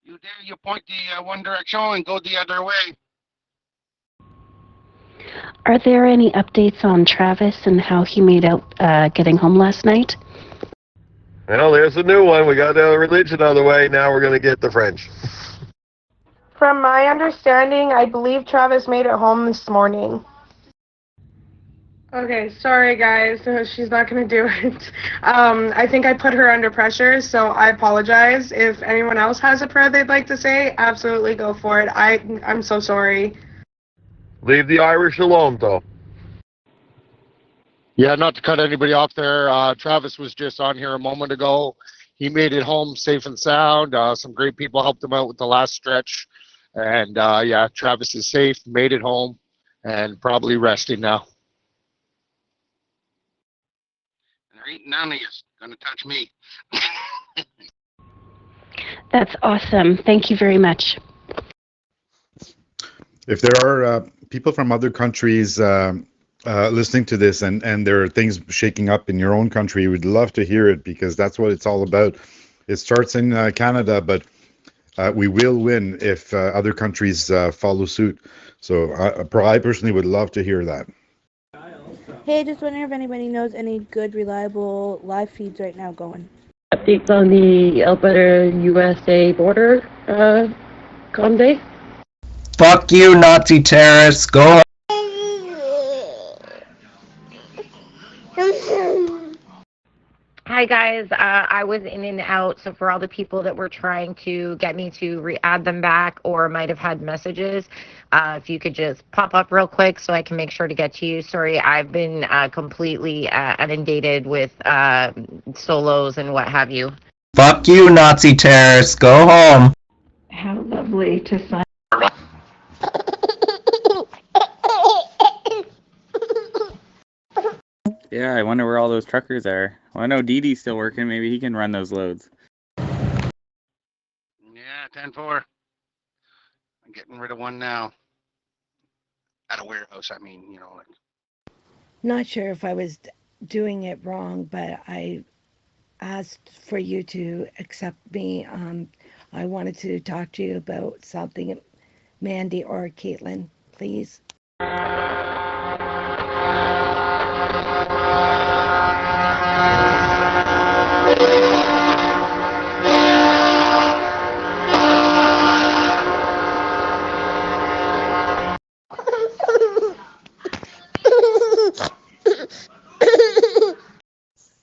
You there, you point the one direction and go the other way. Are there any updates on Travis and how he made out getting home last night? Well, there's a new one. We got the religion out of the way. Now we're going to get the French. From my understanding, I believe Travis made it home this morning. Okay, sorry guys, she's not going to do it. I think I put her under pressure, so I apologize. If anyone else has a prayer they'd like to say, absolutely go for it. I'm so sorry. Leave the Irish alone, though. Yeah, not to cut anybody off there. Travis was just on here a moment ago. He made it home safe and sound. Some great people helped him out with the last stretch. And yeah, Travis is safe, made it home, and probably resting now. There ain't none of you going to touch me. That's awesome. Thank you very much. If there are people from other countries listening to this and there are things shaking up in your own country, we'd love to hear it because that's what it's all about. It starts in Canada, but we will win if other countries follow suit. So I personally would love to hear that. Hey, just wondering if anybody knows any good, reliable live feeds right now going. Updates on the Alberta-USA border, Convoy? Fuck you, Nazi terrorists. Go. Hi guys, I was in and out, so for all the people that were trying to get me to re-add them back or might have had messages, if you could just pop up real quick so I can make sure to get to you. Sorry, I've been completely inundated with solos and what have you. Fuck you, Nazi terrorists. Go home. How lovely to sign. Yeah, I wonder where all those truckers are. Well, I know Dee Dee's still working. Maybe he can run those loads. Yeah, 10-4. I'm getting rid of one now. At a warehouse, I mean, you know, like. Not sure if I was doing it wrong, but I asked for you to accept me. I wanted to talk to you about something, Mandy or Caitlin, please.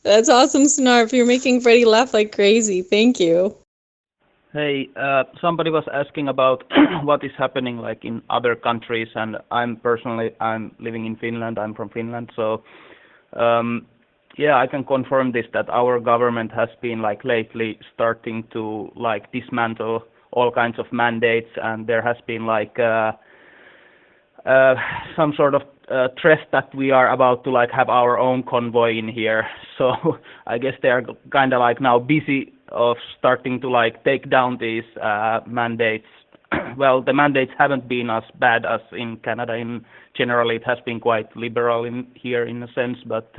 That's awesome, Snarf. You're making Freddie laugh like crazy. Thank you. Hey, somebody was asking about what is happening like in other countries, and I'm living in Finland. I'm from Finland, so yeah, I can confirm this, that our government has been like lately starting to like dismantle all kinds of mandates, and there has been like some sort of threat that we are about to like have our own convoy in here. So I guess they are kind of like now busy of starting to like take down these mandates. Well, the mandates haven't been as bad as in Canada. In general, it has been quite liberal in here in a sense, but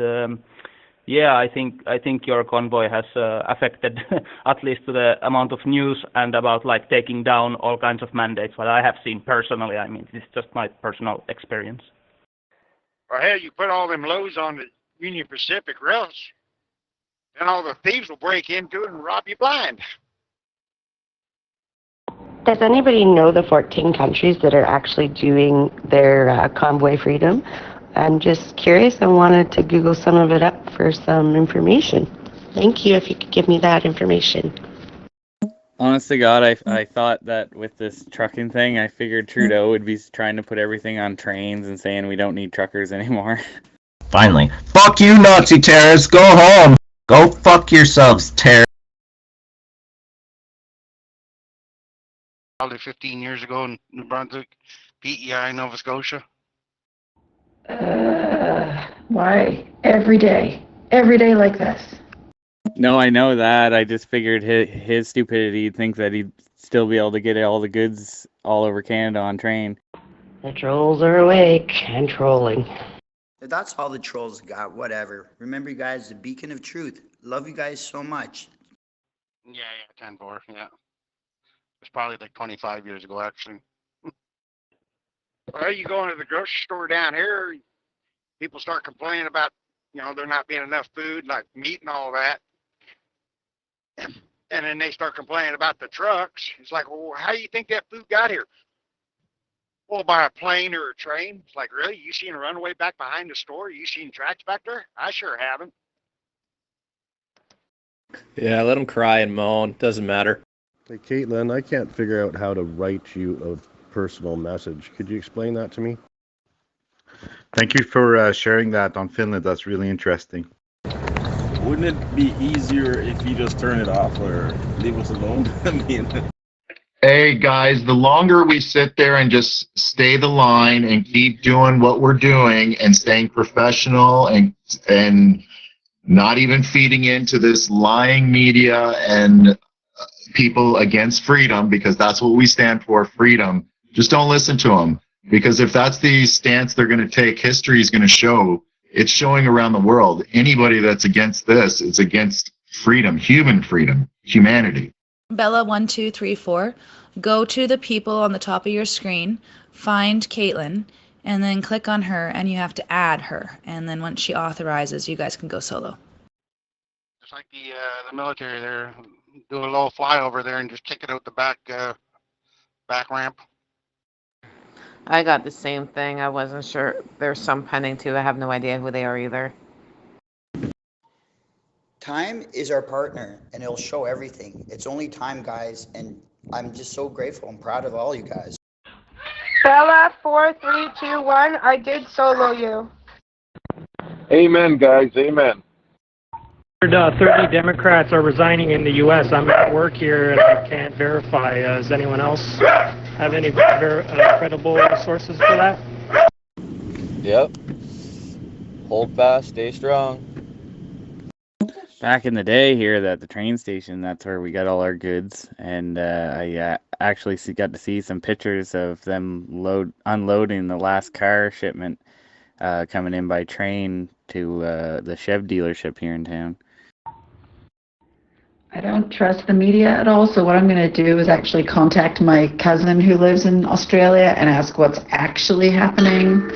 yeah, I think your convoy has affected at least the amount of news and about like taking down all kinds of mandates. What I have seen personally, I mean, this is just my personal experience. Or hell, you put all them lows on the Union Pacific rails, and all the thieves will break into it and rob you blind. Does anybody know the 14 countries that are actually doing their convoy freedom? I'm just curious. I wanted to Google some of it up for some information. Thank you if you could give me that information. Honest to God, I thought that with this trucking thing, I figured Trudeau would be trying to put everything on trains and saying we don't need truckers anymore. Finally. Fuck you, Nazi terrorists. Go home. Go fuck yourselves, terrorists. Probably 15 years ago in New Brunswick, PEI, Nova Scotia. Why? Every day like this. No, I know that. I just figured his stupidity, he'd think that he'd still be able to get all the goods all over Canada on train. The trolls are awake and trolling. That's all the trolls got, whatever. Remember, you guys, the beacon of truth. Love you guys so much. Yeah, 10-4, yeah. It's probably like 25 years ago, actually. Well, you go into the grocery store down here, people start complaining about, there not being enough food, like meat and all that. And then they start complaining about the trucks. It's like, well, how do you think that food got here? Well, by a plane or a train. It's like, really? You seen a runaway back behind the store? You seen tracks back there? I sure haven't. Yeah, let them cry and moan. Doesn't matter. Hey, Caitlin, I can't figure out how to write you a personal message. Could you explain that to me? Thank you for sharing that on Finland. That's really interesting. Wouldn't it be easier if you just turn it off or leave us alone? I mean, hey guys, the longer we sit there and just stay the line and keep doing what we're doing and staying professional and not even feeding into this lying media and people against freedom, because that's what we stand for, freedom. Just don't listen to them, because if that's the stance they're going to take, history is going to show. It's showing around the world. Anybody that's against this is against freedom, human freedom, humanity. Bella1234, go to the people on the top of your screen, find Caitlin, and then click on her, and you have to add her. And then once she authorizes, you guys can go solo. It's like the military there. Do a little flyover there and just kick it out the back ramp. I got the same thing. I wasn't sure. There's some pending too. I have no idea who they are either. Time is our partner, and it'll show everything. It's only time, guys, and I'm just so grateful and proud of all you guys. Bella 4321, I did solo you. Amen, guys. Amen. 30 Democrats are resigning in the U.S. I'm at work here and I can't verify. Does anyone else have any credible sources for that? Yep. Hold fast, stay strong. Back in the day here at the train station, that's where we got all our goods. And I actually got to see some pictures of them unloading the last car shipment coming in by train to the Chev dealership here in town. I don't trust the media at all, so what I'm going to do is actually contact my cousin who lives in Australia and ask what's actually happening.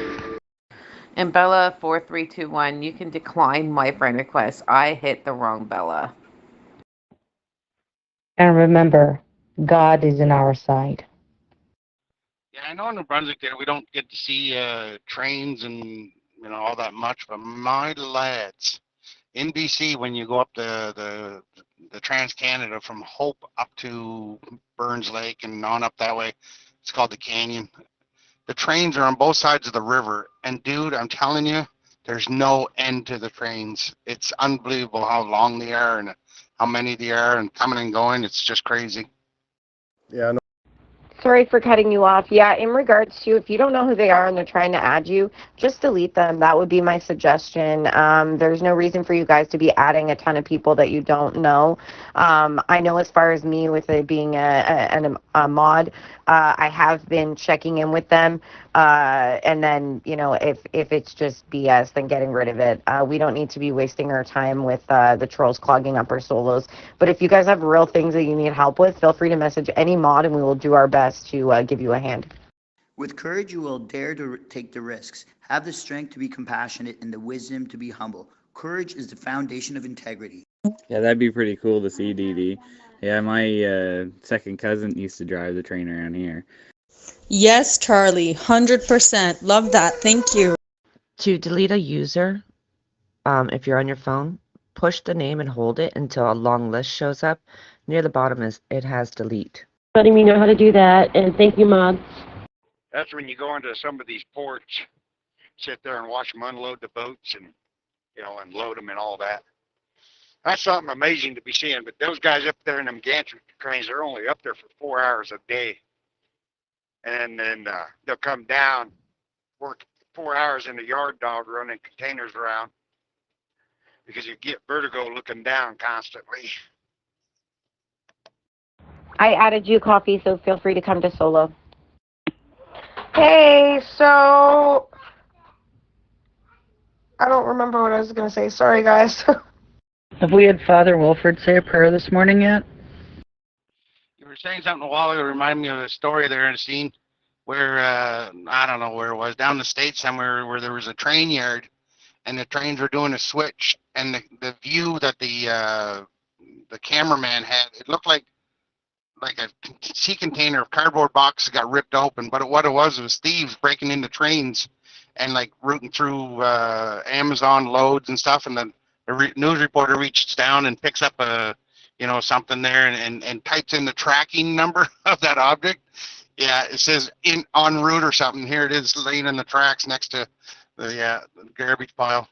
And Bella 4321, you can decline my friend request. I hit the wrong Bella. And remember, God is in our side. Yeah, I know in New Brunswick there we don't get to see trains and all that much, but my lads, in BC when you go up the Trans-Canada from Hope up to Burns Lake and on up that way, it's called the Canyon. The trains are on both sides of the river, and dude, I'm telling you, there's no end to the trains. It's unbelievable how long they are and how many they are and coming and going. It's just crazy. Yeah, no. Sorry for cutting you off. Yeah, in regards to if you don't know who they are and they're trying to add you, just delete them. That would be my suggestion. There's no reason for you guys to be adding a ton of people that you don't know. I know as far as me with it being an mod. I have been checking in with them, and then if it's just BS, then getting rid of it. We don't need to be wasting our time with the trolls clogging up our solos. But if you guys have real things that you need help with, feel free to message any mod, and we will do our best to give you a hand. With courage, you will dare to take the risks, have the strength to be compassionate, and the wisdom to be humble. Courage is the foundation of integrity. Yeah, that'd be pretty cool to see, DD. Yeah, my second cousin used to drive the train around here. Yes, Charlie, 100%. Love that. Thank you. To delete a user, if you're on your phone, push the name and hold it until a long list shows up. Near the bottom it has delete. Letting me know how to do that, and thank you, mods. That's when you go into some of these ports, sit there and watch them unload the boats and, and load them and all that. That's something amazing to be seeing. But those guys up there in them gantry cranes, they're only up there for 4 hours a day. And then they'll come down, work 4 hours in the yard dog running containers around because you get vertigo looking down constantly. I added you, Coffee, so feel free to come to solo. Hey, so I don't remember what I was going to say. Sorry, guys. Have we had Father Wilford say a prayer this morning yet? You were saying something a while ago, reminded me of a story there in a scene where, I don't know where it was, down the States somewhere where there was a train yard and the trains were doing a switch, and the view that the cameraman had, it looked like a sea container of cardboard boxes got ripped open, but what it was thieves breaking into trains and like rooting through Amazon loads and stuff, and then the news reporter reaches down and picks up something there and types in the tracking number of that object. Yeah, it says en route or something. Here it is laying in the tracks next to the garbage pile.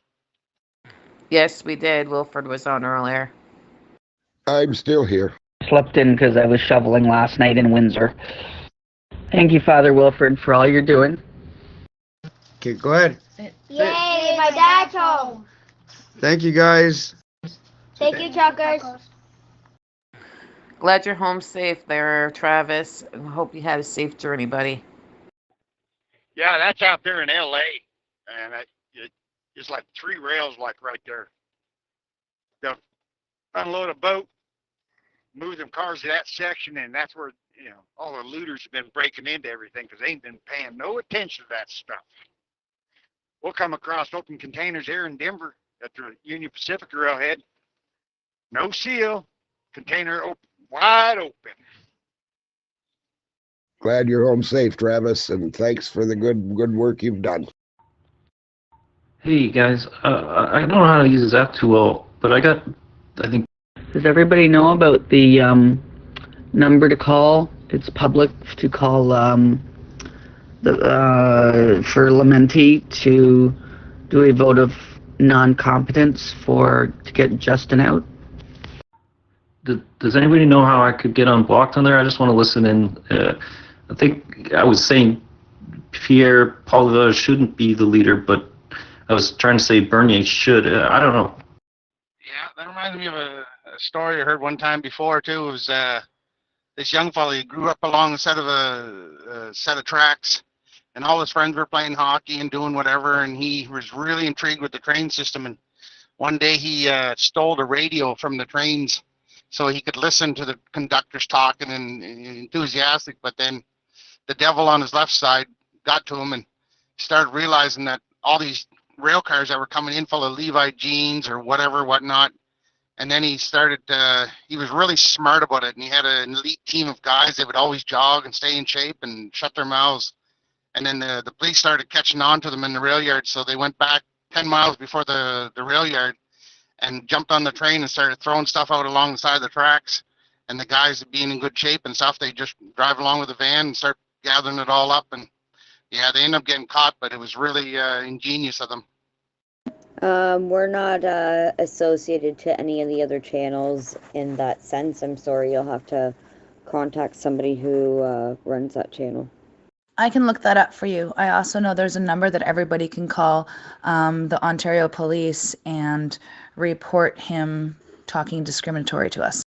Yes, we did. Wilford was on earlier. I'm still here. Slept in because I was shoveling last night in Windsor. Thank you, Father Wilford, for all you're doing. Okay, go ahead. Yay, my dad's home. Thank you, guys. Thank you, truckers. Glad you're home safe there, Travis. And hope you had a safe journey, buddy. Yeah, that's out there in LA, and it's like 3 rails like right there. They'll unload a boat, move them cars to that section, and that's where all the looters have been breaking into everything because they ain't been paying no attention to that stuff. We'll come across open containers here in Denver at the Union Pacific railhead. No seal, container open, wide open. Glad you're home safe, Travis, and thanks for the good work you've done. Hey guys, I don't know how to use this app too well, but I think. Does everybody know about the number to call? It's public to call for Lamenti to do a vote of non-competence to get Justin out. Does anybody know how I could get unblocked on there? I just want to listen in. I think I was saying Pierre Paulova shouldn't be the leader, but I was trying to say Bernier should. I don't know. Yeah, that reminds me of a story I heard one time before too. It was this young fella. He grew up along the set of a set of tracks, and all his friends were playing hockey and doing whatever, and he was really intrigued with the train system. And one day he stole the radio from the trains so he could listen to the conductors talking and enthusiastic. But then the devil on his left side got to him and started realizing that all these rail cars that were coming in full of Levi jeans or whatnot. And then he started, he was really smart about it. And he had an elite team of guys that would always jog and stay in shape and shut their mouths. And then the police started catching on to them in the rail yard. So they went back 10 miles before the rail yard and jumped on the train and started throwing stuff out along the side of the tracks. And the guys being in good shape and stuff, they just drive along with the van and start gathering it all up. And yeah, they ended up getting caught, but it was really ingenious of them. We're not associated to any of the other channels in that sense. I'm sorry, you'll have to contact somebody who runs that channel. I can look that up for you. I also know there's a number that everybody can call the Ontario Police and report him talking discriminatory to us.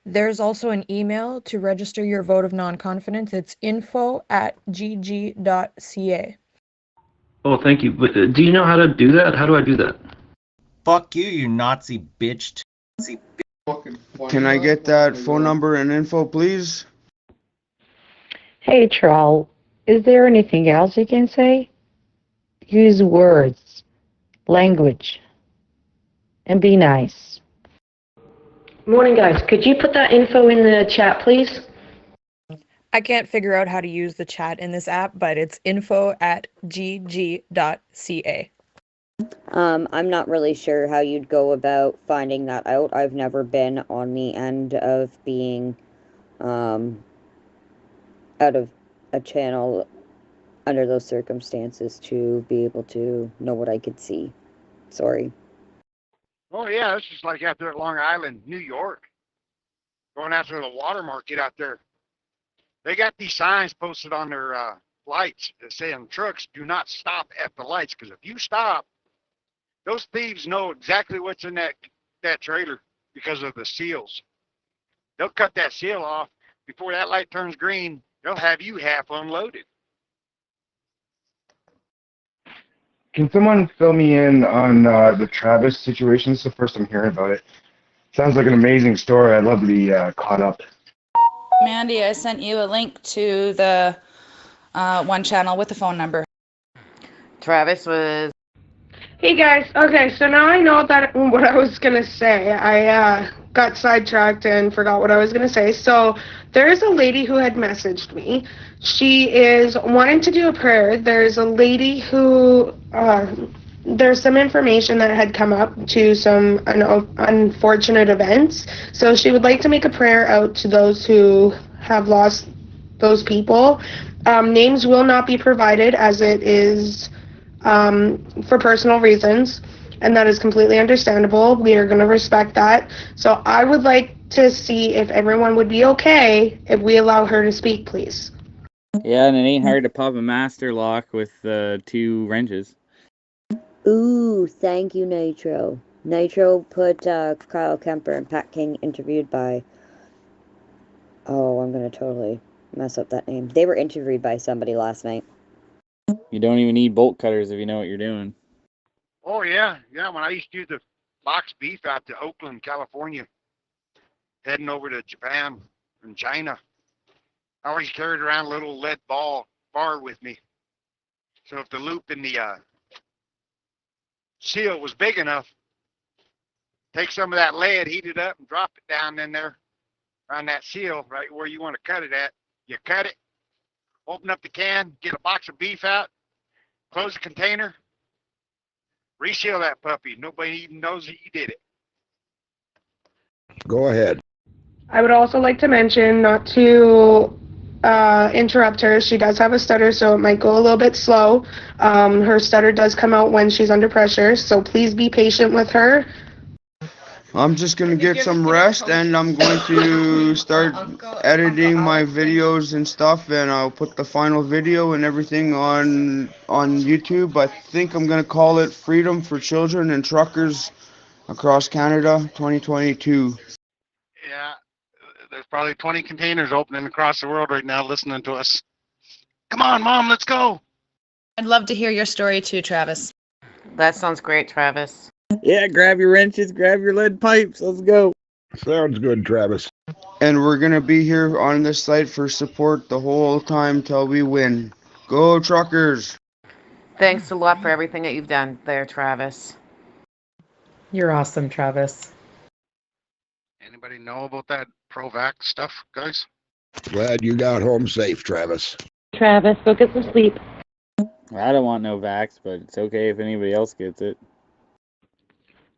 There's also an email to register your vote of non-confidence. It's info@gg.ca. Oh, thank you. But do you know how to do that? How do I do that? Fuck you, you Nazi bitch. Can I get that phone number and info, please? Hey, Troll, is there anything else you can say? Use words, language, and be nice. Morning, guys. Could you put that info in the chat, please? I can't figure out how to use the chat in this app, but it's info@gg.ca. I'm not really sure how you'd go about finding that out. I've never been on the end of being out of a channel under those circumstances to be able to know what I could see. Sorry. Oh yeah, it's just like out there at Long Island, New York. Going after the water market out there. They got these signs posted on their lights that saying trucks do not stop at the lights, because if you stop, those thieves know exactly what's in that trailer because of the seals. They'll cut that seal off before that light turns green. They'll have you half unloaded. Can someone fill me in on the Travis situation? This is the first I'm hearing about it. Sounds like an amazing story. I'd love to be caught up. Mandy, I sent you a link to the one channel with the phone number. Travis was. Hey guys, okay, so now I know that what I was gonna say. I got sidetracked and forgot what I was gonna say. So there's a lady who had messaged me. She is wanting to do a prayer. There's a lady who there's some information that had come up to some unfortunate events. So she would like to make a prayer out to those who have lost those people. Names will not be provided as it is for personal reasons, and that is completely understandable. We are going to respect that. So I would like to see if everyone would be okay if we allow her to speak, please. Yeah, and it ain't hard to pop a master lock with 2 wrenches. Ooh, thank you, Nitro. Nitro put Kyle Kemper and Pat King interviewed by... Oh, I'm going to totally mess up that name. They were interviewed by somebody last night. You don't even need bolt cutters if you know what you're doing. Oh yeah, yeah. When I used to do the box beef out to Oakland, California, heading over to Japan and China, I always carried around a little lead bar with me. So if the loop in the seal was big enough, take some of that lead, heat it up, and drop it down in there on that seal, right where you want to cut it at. You cut it, open up the can, get a box of beef out, close the container, reseal that puppy. Nobody even knows that you did it. Go ahead. I would also like to mention, not to interrupt her, she does have a stutter, so it might go a little bit slow. Her stutter does come out when she's under pressure, so please be patient with her. I'm just going to get some rest, and I'm going to start editing my videos and stuff, and I'll put the final video and everything on YouTube. I think I'm going to call it Freedom for Children and Truckers Across Canada 2022. Yeah, there's probably 20 containers opening across the world right now listening to us. Come on, Mom, let's go. I'd love to hear your story too, Travis. That sounds great, Travis. Yeah, grab your wrenches, grab your lead pipes. Let's go. Sounds good, Travis. And we're going to be here on this site for support the whole time till we win. Go truckers! Thanks a lot for everything that you've done there, Travis. You're awesome, Travis. Anybody know about that Provac stuff, guys? Glad you got home safe, Travis. Travis, go get some sleep. I don't want no vax, but it's okay if anybody else gets it.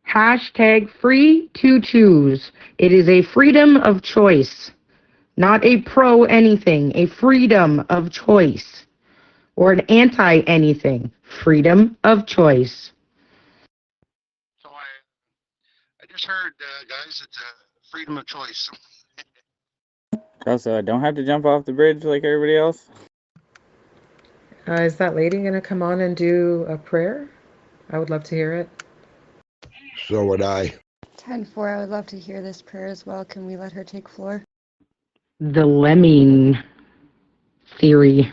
Hashtag free to choose. It is a freedom of choice, not a pro anything, a freedom of choice, or an anti anything. Freedom of choice. So I just heard, guys, it's a freedom of choice. Also, I don't have to jump off the bridge like everybody else. Is that lady going to come on and do a prayer? I would love to hear it. So would I. 10-4, I would love to hear this prayer as well. Can we let her take floor? The lemming theory.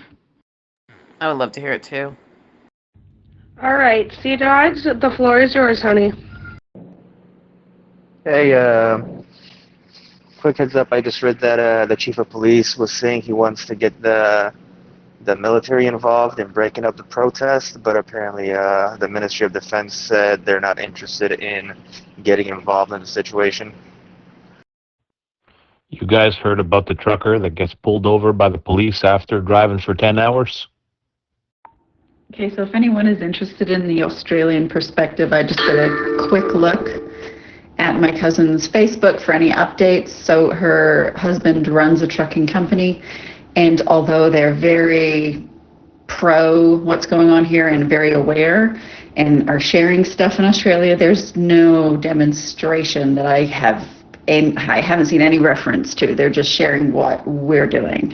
I would love to hear it too. All right, Sea Dogs, the floor is yours, honey. Hey, quick heads up, I just read that the chief of police was saying he wants to get the military involved in breaking up the protest, but apparently the Ministry of Defense said they're not interested in getting involved in the situation. You guys heard about the trucker that gets pulled over by the police after driving for 10 hours? Okay, so if anyone is interested in the Australian perspective, I just did a quick look at my cousin's Facebook for any updates. So her husband runs a trucking company, and although they're very pro what's going on here and very aware and are sharing stuff in Australia, there's no demonstration that I haven't seen any reference to. They're just sharing what we're doing.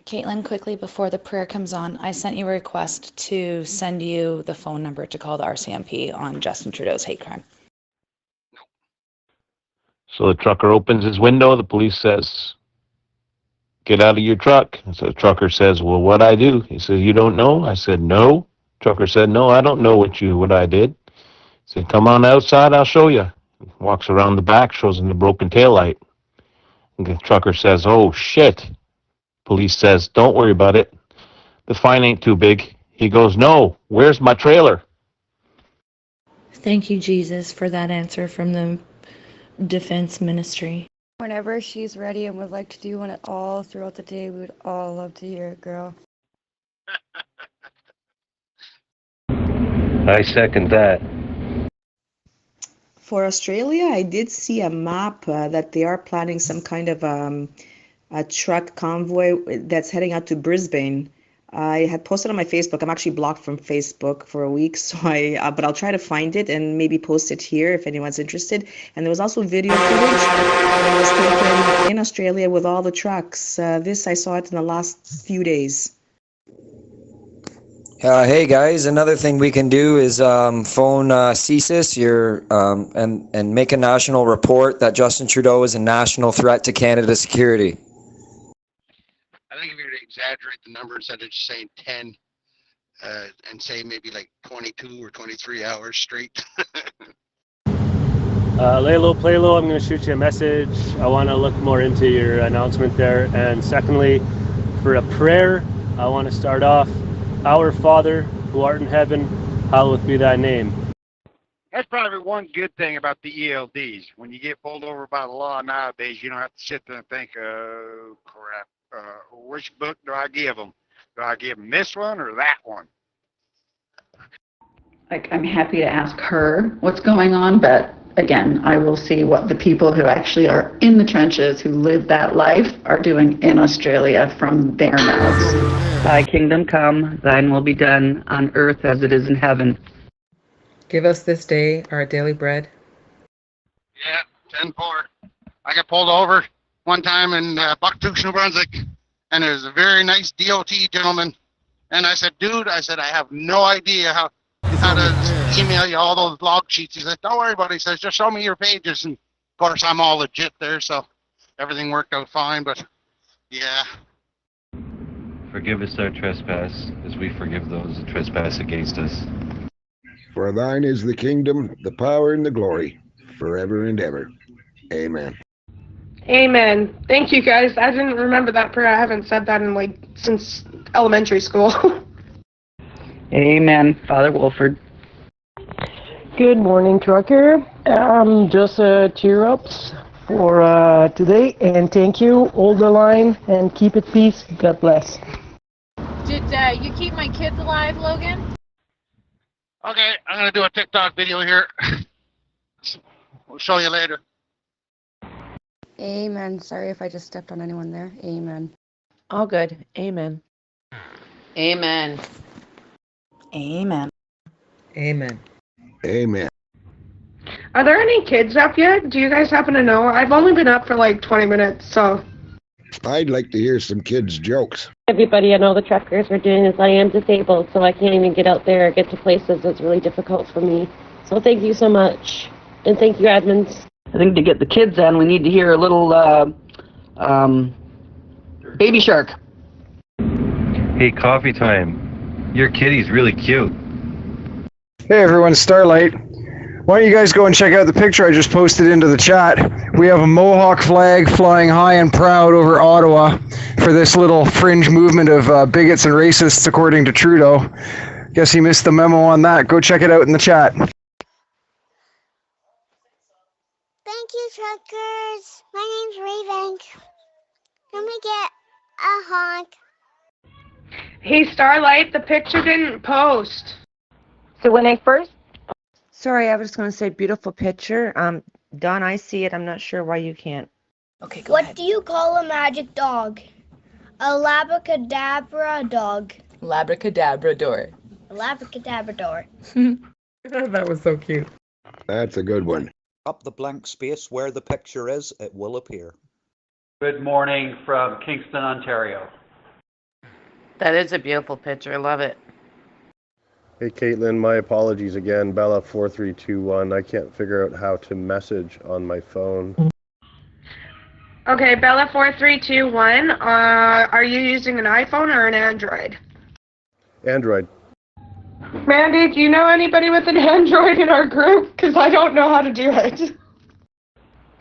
Caitlin, quickly before the prayer comes on, I sent you a request to send you the phone number to call the RCMP on Justin Trudeau's hate crime. So the trucker opens his window, the police says, "Get out of your truck." And so the trucker says, "Well, what'd I do?" He says, "You don't know?" I said, "No." Trucker said, "No, I don't know what I did." He said, "Come on outside, I'll show you." Walks around the back, shows him the broken taillight. And the trucker says, "Oh, shit." Police says, "Don't worry about it. The fine ain't too big." He goes, "No, where's my trailer?" Thank you, Jesus, for that answer from the Defense Ministry. Whenever she's ready and would like to do one at all throughout the day, we would all love to hear it, girl. I second that. For Australia, I did see a map that they are planning some kind of a truck convoy that's heading out to Brisbane. I had posted on my Facebook. I'm actually blocked from Facebook for a week, so but I'll try to find it and maybe post it here if anyone's interested. And there was also video footage that was taken in Australia with all the trucks. I saw it in the last few days. Hey guys, another thing we can do is phone CSIS and make a national report that Justin Trudeau is a national threat to Canada's security. I think if you were to exaggerate the number instead of just saying 10 and say maybe like 22 or 23 hours straight. Lay low, play low. I'm going to shoot you a message. I want to look more into your announcement there. And secondly, for a prayer, I want to start off, Our Father, who art in heaven, hallowed be thy name. That's probably one good thing about the ELDs. When you get pulled over by the law nowadays, you don't have to sit there and think, oh, crap, which book do I give them? Do I give them this one or that one? Like, I'm happy to ask her what's going on, but again, I will see what the people who actually are in the trenches, who live that life, are doing in Australia from their mouths. Thy kingdom come, thine will be done on earth as it is in heaven. Give us this day our daily bread. Yeah, 10-4. I got pulled over one time in Bucktook, New Brunswick, and there was a very nice DOT gentleman. And I said, dude, I have no idea how to email you all those log sheets. He said, don't worry about it. He says, just show me your pages. And of course, I'm all legit there, so everything worked out fine. But yeah. Forgive us our trespass, as we forgive those who trespass against us. For thine is the kingdom, the power, and the glory, forever and ever. Amen. Amen. Thank you, guys. I didn't remember that prayer. I haven't said that in since elementary school. Amen, Father Wolford. Good morning, trucker. Just cheer ups for today, and thank you. Hold the line and keep it peace. God bless. Did you keep my kids alive, Logan? Okay, I'm going to do a TikTok video here. We'll show you later. Amen. Sorry if I just stepped on anyone there. Amen. All good. Amen. Amen. Amen. Amen. Amen. Are there any kids up yet? Do you guys happen to know? I've only been up for like 20 minutes, so. I'd like to hear some kids' jokes. Everybody, I know the truckers are doing this. I am disabled, so I can't even get out there or get to places. It's really difficult for me. So thank you so much. And thank you, admins. I think to get the kids in, we need to hear a little Baby Shark. Hey, coffee time. Your kitty's really cute. Hey everyone, Starlight. Why don't you guys go and check out the picture I just posted into the chat. We have a Mohawk flag flying high and proud over Ottawa for this little fringe movement of bigots and racists, according to Trudeau. Guess he missed the memo on that. Go check it out in the chat. Thank you, truckers. My name's Raven. Let me get a honk. Hey, Starlight, the picture didn't post. So when I first... Sorry, I was just going to say beautiful picture. Don, I see it. I'm not sure why you can't. Okay, go ahead. What do you call a magic dog? A labracadabra dog. Labracadabrador. A labracadabrador. That was so cute. That's a good one. Up the blank space where the picture is, it will appear. Good morning from Kingston, Ontario. That is a beautiful picture. I love it. Hey Caitlin, my apologies again. Bella4321. I can't figure out how to message on my phone. Okay, Bella4321, are you using an iPhone or an Android? Android. Mandy, do you know anybody with an Android in our group? Because I don't know how to do it.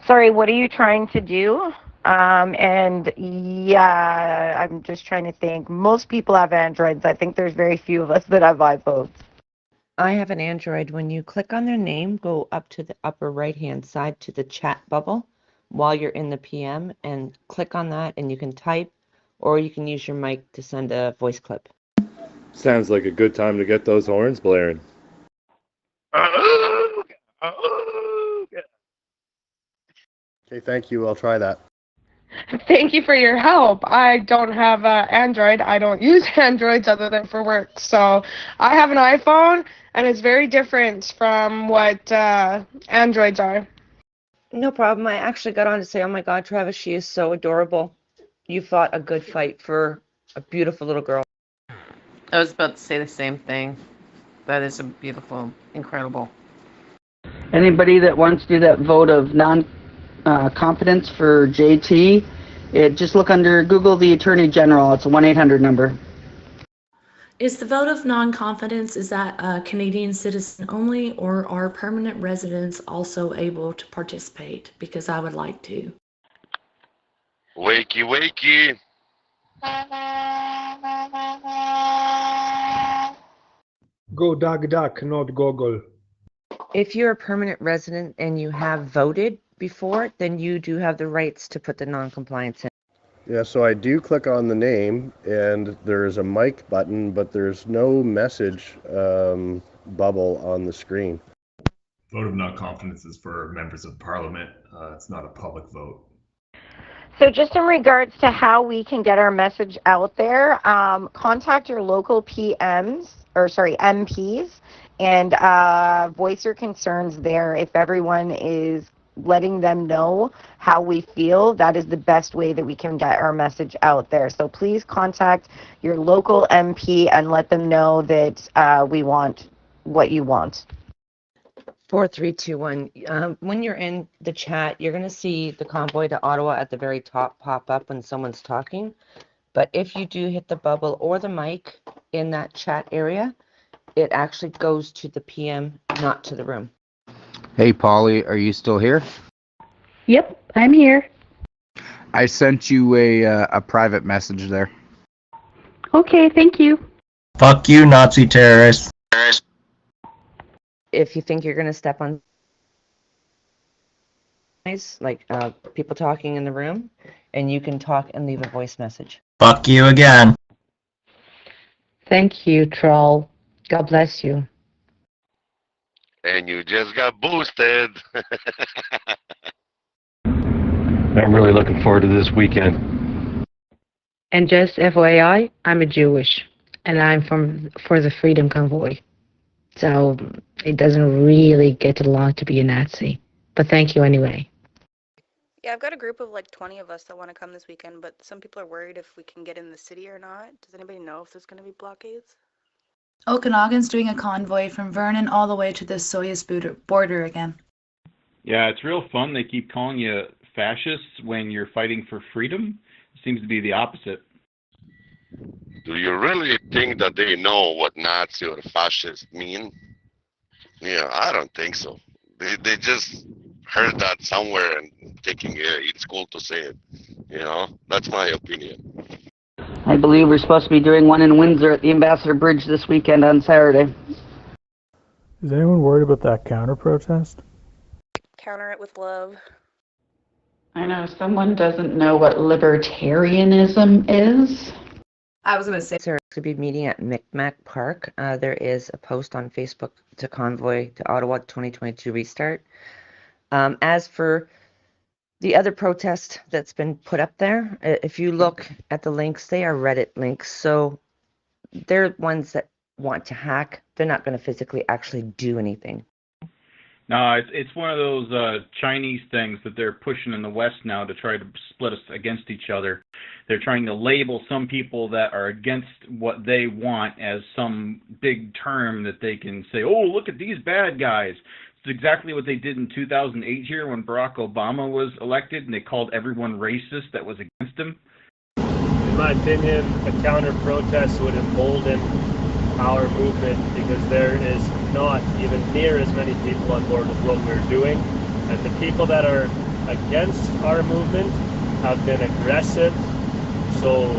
Sorry, what are you trying to do? And yeah, I'm just trying to think. Most people have Androids. I think there's very few of us that have iPhones. I have an Android. When you click on their name, go up to the upper right-hand side to the chat bubble while you're in the PM and click on that and you can type or you can use your mic to send a voice clip. Sounds like a good time to get those horns blaring. Okay, thank you. I'll try that. Thank you for your help. I don't have Android. I don't use Androids other than for work. So I have an iPhone, and it's very different from what Androids are. No problem. I actually got on to say, oh my God, Travis, she is so adorable. You fought a good fight for a beautiful little girl. I was about to say the same thing. That is a beautiful, incredible. Anybody that wants to do that vote of non-competence for JT, just look under Google the Attorney General. It's a 1-800 number. Is the vote of non-confidence, is that a Canadian citizen only, or are permanent residents also able to participate? Because I would like to. Wakey, wakey. Go dog duck, not goggle. If you're a permanent resident and you have voted before, then you do have the rights to put the non-compliance in. Yeah, so I do click on the name and there's a mic button, but there's no message bubble on the screen. Vote of non-confidence is for members of parliament. It's not a public vote. So just in regards to how we can get our message out there, contact your local MPs and voice your concerns there. If everyone is letting them know how we feel, that is the best way that we can get our message out there. So please contact your local MP and let them know that we want what you want. 4321. When you're in the chat, you're going to see the Convoy to Ottawa at the very top pop up when someone's talking. But if you do hit the bubble or the mic in that chat area, it actually goes to the PM, not to the room. Hey, Polly, are you still here? Yep, I'm here. I sent you a private message there. Okay, thank you. Fuck you, Nazi terrorist. If you think you're going to step on like people talking in the room, and you can talk and leave a voice message. Fuck you again. Thank you, troll. God bless you. And you just got boosted. I'm really looking forward to this weekend. And just FYI, I'm a Jewish, and I'm for the Freedom Convoy. So it doesn't really get along to be a Nazi. But thank you anyway. Yeah, I've got a group of like 20 of us that want to come this weekend, but some people are worried if we can get in the city or not. Does anybody know if there's going to be blockades? Okanagan's doing a convoy from Vernon all the way to the Soyuz border again. Yeah, it's real fun. They keep calling you fascists when you're fighting for freedom. It seems to be the opposite. Do you really think that they know what Nazi or fascist mean? Yeah, I don't think so. They just heard that somewhere and thinking it's cool to say it. You know, that's my opinion. I believe we're supposed to be doing one in Windsor at the Ambassador Bridge this weekend on Saturday. Is anyone worried about that counter protest? Counter it with love. I know someone doesn't know what libertarianism is. I was going to say. They're going to be meeting at Micmac Park. There is a post on Facebook to Convoy to Ottawa 2022 restart. As for the other protest that's been put up there, if you look at the links, they are Reddit links. So they're ones that want to hack. They're not going to physically actually do anything. No, it's one of those Chinese things that they're pushing in the West now to try to split us against each other. They're trying to label some people that are against what they want as some big term that they can say, oh, look at these bad guys. It's exactly what they did in 2008 here when Barack Obama was elected, and they called everyone racist that was against him. In my opinion, a counter-protest would embolden our movement because there is not even near as many people on board with what we're doing, and the people that are against our movement have been aggressive. So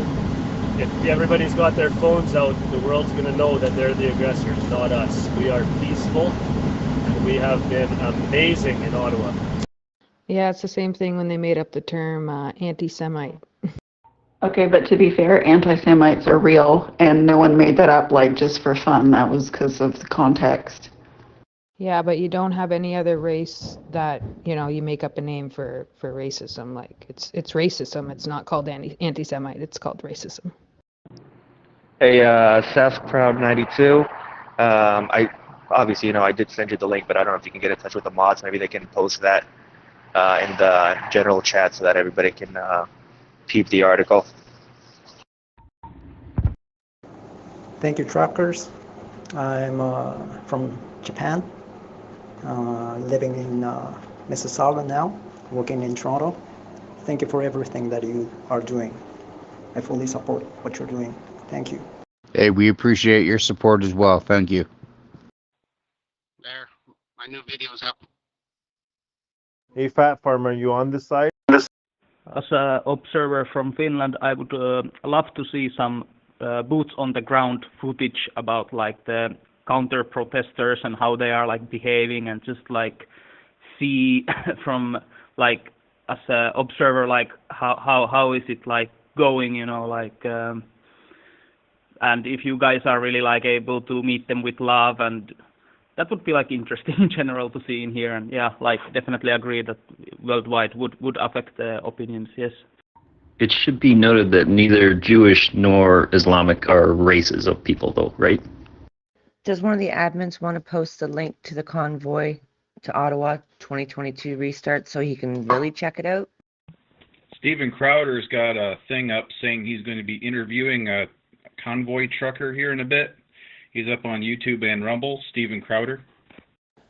if everybody's got their phones out, the world's going to know that they're the aggressors, not us. We are peaceful, and we have been amazing in Ottawa. Yeah, it's the same thing when they made up the term anti-Semite. Okay, but to be fair, anti-Semites are real, and no one made that up like just for fun. That was because of the context. Yeah, but you don't have any other race that, you know, you make up a name for racism. Like, it's racism. It's not called anti-Semite. It's called racism. Hey, Sask Proud 92. I obviously, you know, I did send you the link, but I don't know if you can get in touch with the mods. Maybe they can post that in the general chat so that everybody can peep the article. Thank you, truckers. I'm from Japan, living in Mississauga now, working in Toronto. Thank you for everything that you are doing. I fully support what you're doing. Thank you. Hey, we appreciate your support as well. Thank you. There, my new video's up. Hey, Fat Farmer, you on this side? As an observer from Finland, I would love to see some boots on the ground footage about like the counter protesters and how they are like behaving, and just like see from like as an observer like how is it like going, you know, like and if you guys are really like able to meet them with love, and that would be like interesting in general to see in here. And yeah, like definitely agree that worldwide would affect the opinions. Yes. It should be noted that neither Jewish nor Islamic are races of people, though, right? Does one of the admins want to post the link to the Convoy to Ottawa 2022 restart so he can really check it out? Stephen Crowder's got a thing up saying he's going to be interviewing a convoy trucker here in a bit. He's up on YouTube and Rumble, Stephen Crowder.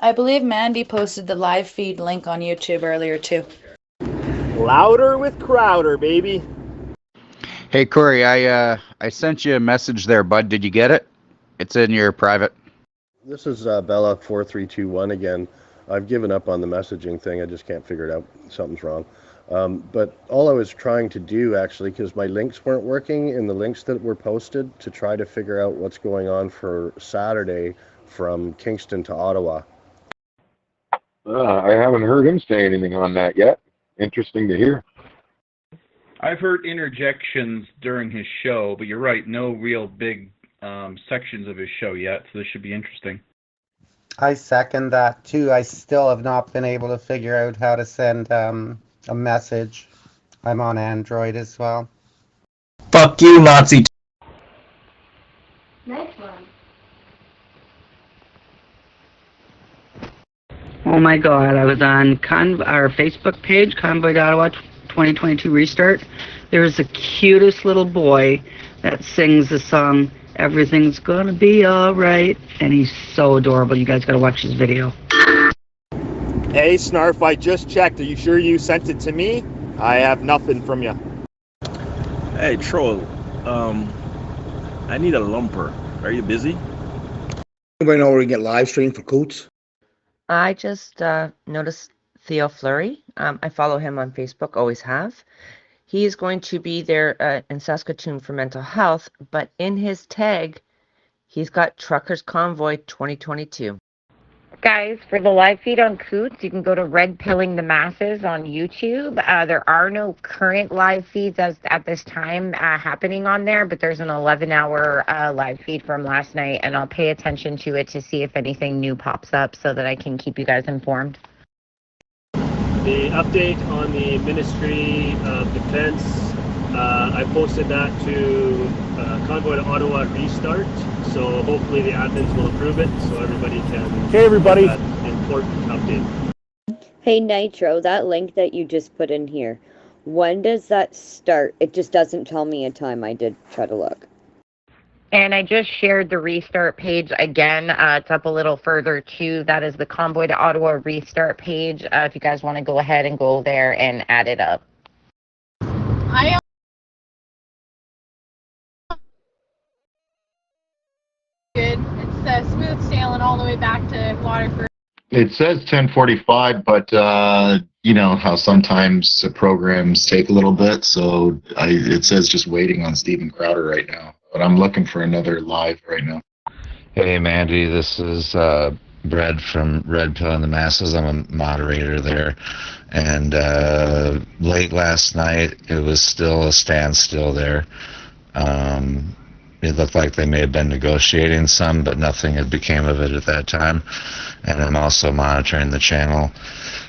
I believe Mandy posted the live feed link on YouTube earlier too. Louder with Crowder, baby. Hey, Corey, I sent you a message there, bud. Did you get it? It's in your private. This is Bella4321 again. I've given up on the messaging thing. I just can't figure it out. Something's wrong. But all I was trying to do, actually, because my links weren't working in the links that were posted, to try to figure out what's going on for Saturday from Kingston to Ottawa. I haven't heard him say anything on that yet. Interesting to hear. I've heard interjections during his show, but you're right, no real big sections of his show yet, so this should be interesting. I second that too. I still have not been able to figure out how to send a message. I'm on Android as well. Fuck you, Nazi. Nice one. Oh my God, I was on our Facebook page, Convoy to Ottawa 2022 Restart. There was the cutest little boy that sings the song, Everything's Gonna Be Alright, and he's so adorable. You guys gotta watch his video. Hey, Snarf, I just checked. Are you sure you sent it to me? I have nothing from you. Hey, Troll. I need a lumper. Are you busy? Anybody know where we get live stream for Coots? I just noticed Theo Fleury. I follow him on Facebook, always have. He is going to be there in Saskatoon for mental health, but in his tag, he's got Truckers Convoy 2022. Guys, for the live feed on Coots, you can go to Red Pilling the Masses on YouTube. There are no current live feeds at this time happening on there, but there's an 11-hour live feed from last night, and I'll pay attention to it to see if anything new pops up so that I can keep you guys informed. The update on the Ministry of Defense, I posted that to Convoy to Ottawa Restart, so hopefully the admins will approve it so everybody can Hey, everybody. get that important update. Hey Nitro, that link that you just put in here, when does that start? It just doesn't tell me a time. I did try to look. And I just shared the restart page again. It's up a little further too. That is the Convoy to Ottawa restart page. If you guys want to go ahead and go there and add it up. Good. It's smooth sailing all the way back to Waterford. It says 10:45, but you know how sometimes the programs take a little bit, so it says just waiting on Stephen Crowder right now. But I'm looking for another live right now. Hey Mandy, this is Brad from Red Pill and the Masses. I'm a moderator there. And late last night, it was still a standstill there. It looked like they may have been negotiating some, but nothing had became of it at that time. And I'm also monitoring the channel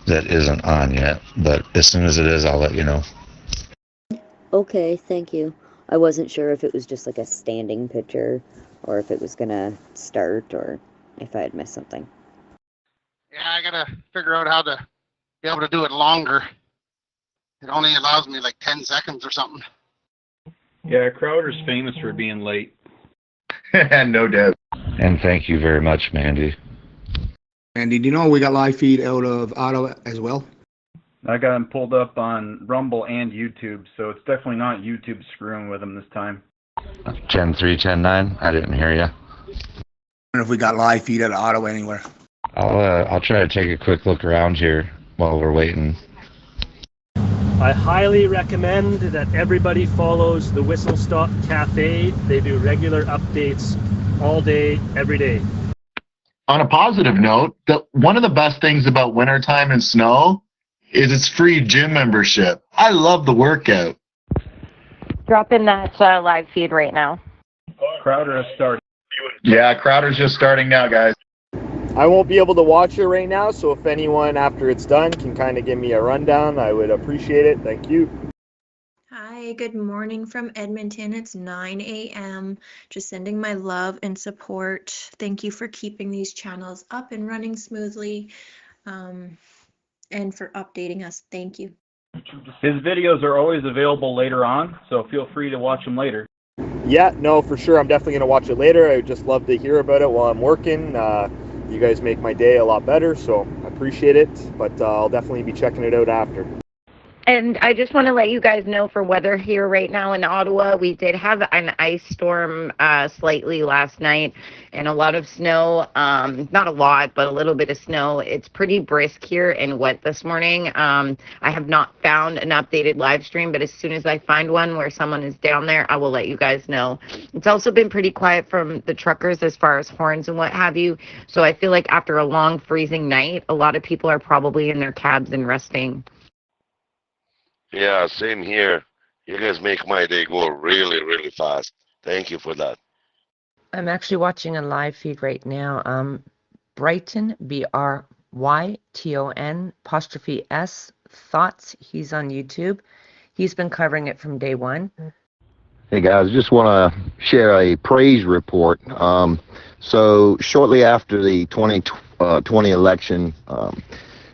that isn't on yet. But as soon as it is, I'll let you know. Okay, thank you. I wasn't sure if it was just like a standing picture or if it was gonna start or if I had missed something. Yeah, I gotta figure out how to be able to do it longer. It only allows me like 10 seconds or something. Yeah, Crowder's famous for being late. No doubt. And thank you very much, Mandy. Andy, do you know we got live feed out of Ottawa as well? I got him pulled up on Rumble and YouTube, so it's definitely not YouTube screwing with him this time. 10-3, 10-9. I didn't hear you. I don't know if we got live feed out of Ottawa anywhere. I'll try to take a quick look around here while we're waiting. I highly recommend that everybody follows the Whistle Stop Cafe. They do regular updates all day, every day. On a positive note, one of the best things about wintertime and snow is it's free gym membership. I love the workout. Drop in that live feed right now. Crowder has started. Yeah, Crowder's just starting now, guys. I won't be able to watch it right now, so if anyone after it's done can kind of give me a rundown, I would appreciate it. Thank you. Hi, good morning from Edmonton. It's 9 a.m. Just sending my love and support. Thank you for keeping these channels up and running smoothly, and for updating us. Thank you. His videos are always available later on, so feel free to watch them later. Yeah, no, for sure. I'm definitely going to watch it later. I would just love to hear about it while I'm working. You guys make my day a lot better, so I appreciate it, but I'll definitely be checking it out after. And I just want to let you guys know for weather here right now in Ottawa, we did have an ice storm slightly last night and a lot of snow. Not a lot, but a little bit of snow. It's pretty brisk here and wet this morning. I have not found an updated live stream, but as soon as I find one where someone is down there, I will let you guys know. It's also been pretty quiet from the truckers as far as horns and what have you. So I feel like after a long freezing night, a lot of people are probably in their cabs and resting. Yeah, same here. You guys make my day go really, really fast. Thank you for that. I'm actually watching a live feed right now. Brighton, BRYTON, apostrophe S, Thoughts. He's on YouTube. He's been covering it from day one. Hey guys, just want to share a praise report. So shortly after the 2020 election,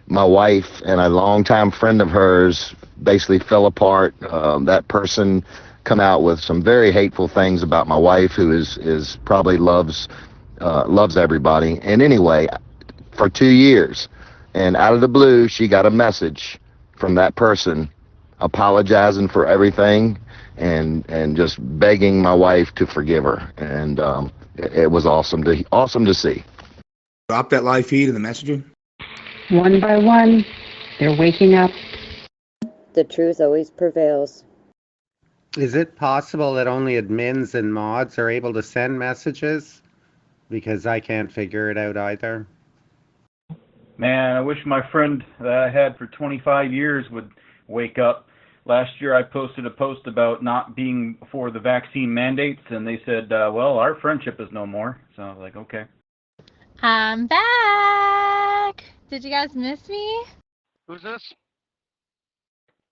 my wife and a longtime friend of hers basically fell apart. That person come out with some very hateful things about my wife, who is probably loves everybody. And anyway, for 2 years, And out of the blue, she got a message from that person apologizing for everything and just begging my wife to forgive her. And it was awesome to see. Drop that live feed in the messaging. One by one, they're waking up. The truth always prevails. Is it possible that only admins and mods are able to send messages? Because I can't figure it out either. Man, I wish my friend that I had for 25 years would wake up. Last year I posted a post about not being for the vaccine mandates, and they said, well, our friendship is no more. So I was like, okay. I'm back. Did you guys miss me? Who's this?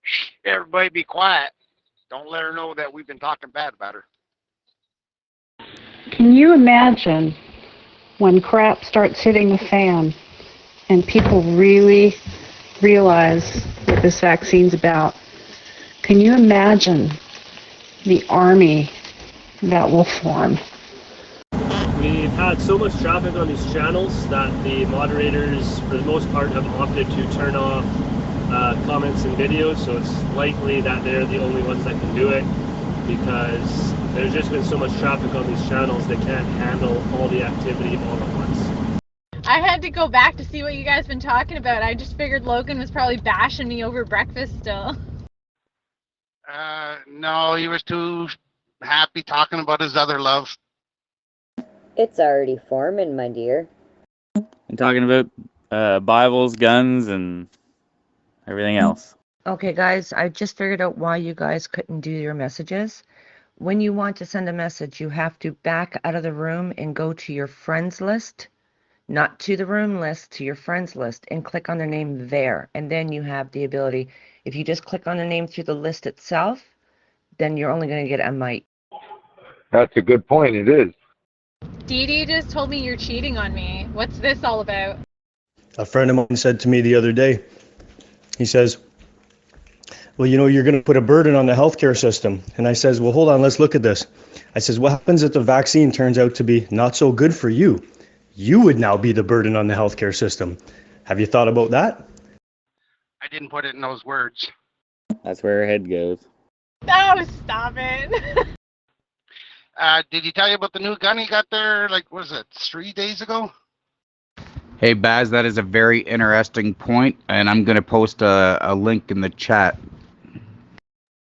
Shh, everybody be quiet. Don't let her know that we've been talking bad about her. Can you imagine when crap starts hitting the fan and people really realize what this vaccine's about? Can you imagine the army that will form? We've had so much traffic on these channels that the moderators, for the most part, have opted to turn off comments and videos, so it's likely that they're the only ones that can do it, because there's just been so much traffic on these channels, they can't handle all the activity all at once. I had to go back to see what you guys been talking about. I just figured Logan was probably bashing me over breakfast still. No, he was too happy talking about his other love. It's already forming, my dear. And talking about Bibles, guns, and everything else. Okay, guys, I just figured out why you guys couldn't do your messages. When you want to send a message, you have to back out of the room and go to your friends list, not to the room list, to your friends list, and click on their name there. And then you have the ability, if you just click on the name through the list itself, then you're only going to get a mic. That's a good point. It is. Dee Dee just told me you're cheating on me. What's this all about? A friend of mine said to me the other day, he says, well, you know, you're going to put a burden on the healthcare system. And I says, well, hold on, let's look at this. I says, what happens if the vaccine turns out to be not so good for you? You would now be the burden on the healthcare system. Have you thought about that? I didn't put it in those words. That's where her head goes. Oh, stop it. Did he tell you about the new gun he got there, like, what was it, 3 days ago? Hey, Baz, that is a very interesting point, and I'm going to post a link in the chat.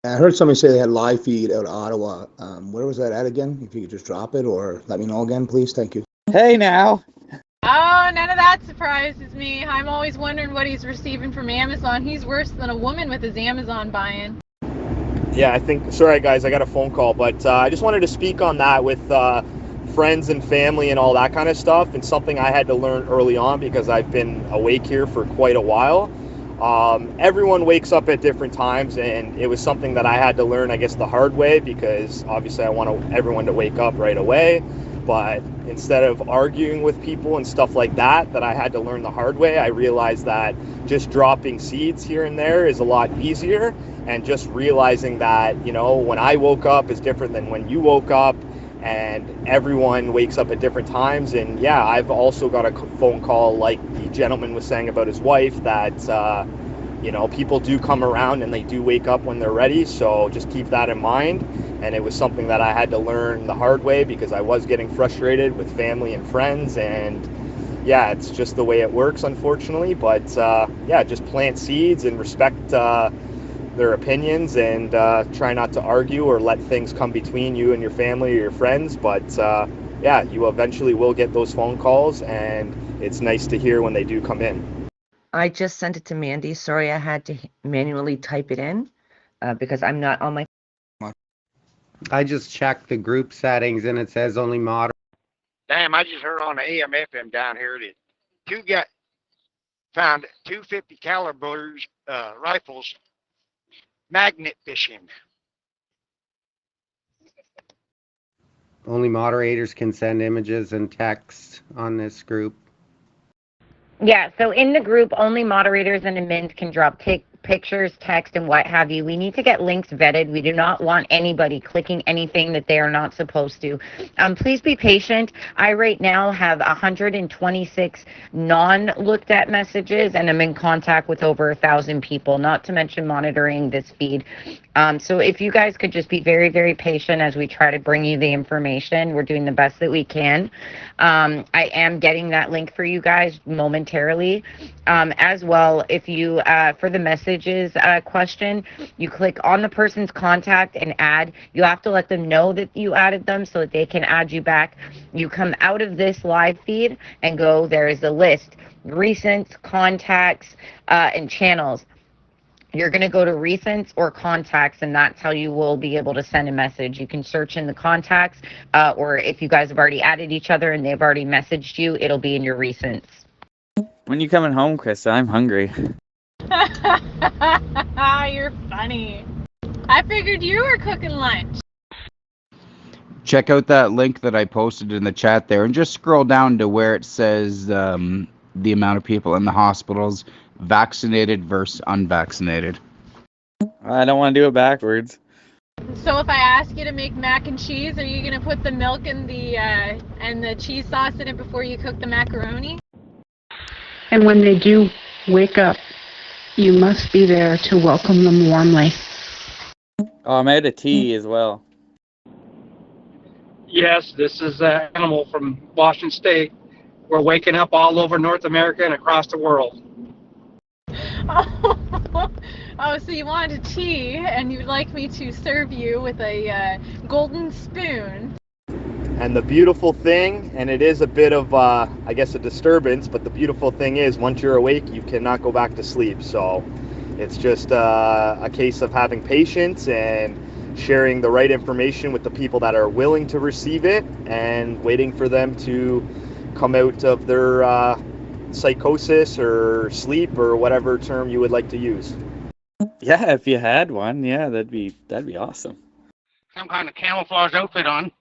I heard somebody say they had live feed out of Ottawa. Where was that at again? If you could just drop it or let me know again, please. Thank you. Hey, now. Oh, none of that surprises me. I'm always wondering what he's receiving from Amazon. He's worse than a woman with his Amazon buying. Yeah, I think, sorry guys, I got a phone call, but I just wanted to speak on that with friends and family and all that kind of stuff, and something I had to learn early on because I've been awake here for quite a while. Everyone wakes up at different times, and it was something that I had to learn, I guess, the hard way, because obviously I want everyone to wake up right away. But instead of arguing with people and stuff like that I had to learn the hard way, I realized that just dropping seeds here and there is a lot easier, and just realizing that, you know, when I woke up is different than when you woke up, and everyone wakes up at different times. And yeah, I've also got a phone call like the gentleman was saying about his wife, that you know, people do come around and they do wake up when they're ready, so just keep that in mind. And it was something that I had to learn the hard way, because I was getting frustrated with family and friends, and yeah, it's just the way it works, unfortunately. But yeah, just plant seeds and respect their opinions, and try not to argue or let things come between you and your family or your friends. But yeah, you eventually will get those phone calls, and it's nice to hear when they do come in. I just sent it to Mandy. Sorry, I had to manually type it in because I'm not on my. I just checked the group settings and it says only moderate. Damn, I just heard on the AM FM down here that found 250 calibers rifles magnet fishing. Only moderators can send images and text on this group. Yeah, so in the group, only moderators and admins can drop pictures, text, and what have you. We need to get links vetted. We do not want anybody clicking anything that they are not supposed to. Please be patient. I right now have 126 non-looked at messages, and I'm in contact with over 1,000 people, not to mention monitoring this feed. So if you guys could just be very, very patient as we try to bring you the information. We're doing the best that we can. I am getting that link for you guys momentarily. As well, if you, for the messages question, you click on the person's contact and add. You have to let them know that you added them so that they can add you back. You come out of this live feed and go, there is a list, recents, contacts, and channels. You're going to go to recents or contacts, and that's how you will be able to send a message. You can search in the contacts, or if you guys have already added each other and they've already messaged you, it'll be in your recents. When you coming home, Krista? I'm hungry. You're funny. I figured you were cooking lunch. Check out that link that I posted in the chat there, and just scroll down to where it says the amount of people in the hospitals, vaccinated versus unvaccinated. I don't want to do it backwards. So if I ask you to make mac and cheese, are you gonna put the milk and the cheese sauce in it before you cook the macaroni? And when they do wake up, you must be there to welcome them warmly. Oh, I'm out of tea as well. Yes, this is Animal from Washington State. We're waking up all over North America and across the world. Oh, so you wanted a tea, and you'd like me to serve you with a golden spoon. And the beautiful thing, and it is a bit of, I guess, a disturbance, but the beautiful thing is once you're awake, you cannot go back to sleep. So it's just a case of having patience and sharing the right information with the people that are willing to receive it and waiting for them to come out of their psychosis or sleep or whatever term you would like to use. Yeah, if you had one, yeah, that'd be awesome. Some kind of camouflage outfit on.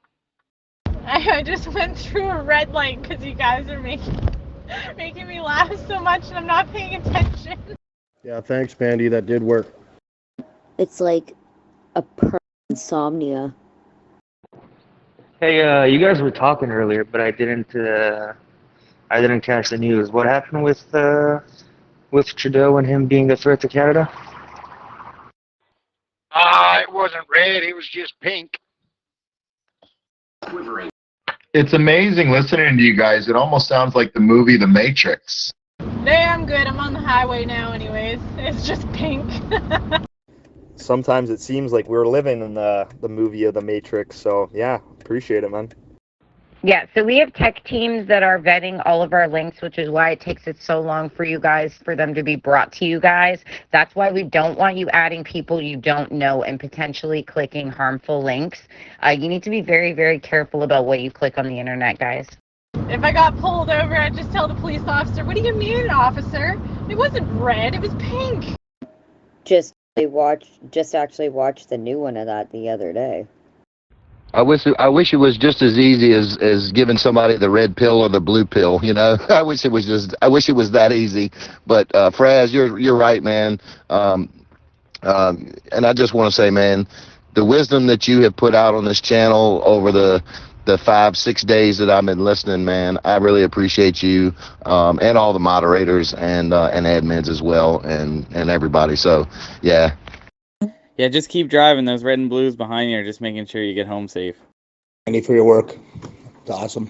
I just went through a red light because you guys are making me laugh so much and I'm not paying attention. Yeah, thanks, Mandy. That did work. It's like a insomnia. Hey, you guys were talking earlier, but I didn't catch the news. What happened with Trudeau and him being a threat to Canada? It wasn't red, it was just pink. It's amazing listening to you guys. It almost sounds like the movie The Matrix. I'm good. I'm on the highway now anyways. It's just pink. Sometimes it seems like we're living in the movie of The Matrix. So, yeah, appreciate it, man. Yeah, so we have tech teams that are vetting all of our links, which is why it takes it so long for you guys, for them to be brought to you guys. That's why we don't want you adding people you don't know and potentially clicking harmful links. You need to be very, very careful about what you click on the internet, guys. If I got pulled over, I'd just tell the police officer, "What do you mean, officer? It wasn't red, it was pink." Just actually watched the new one of that the other day. I wish it was just as easy as giving somebody the red pill or the blue pill, you know. I wish it was that easy. But Fraz, you're right, man. And I just want to say, man, the wisdom that you have put out on this channel over the 5-6 days that I've been listening, man, I really appreciate you, and all the moderators and admins as well, and everybody. So yeah. Yeah, just keep driving. Those red and blues behind you are just making sure you get home safe. Thank you for your work. It's awesome.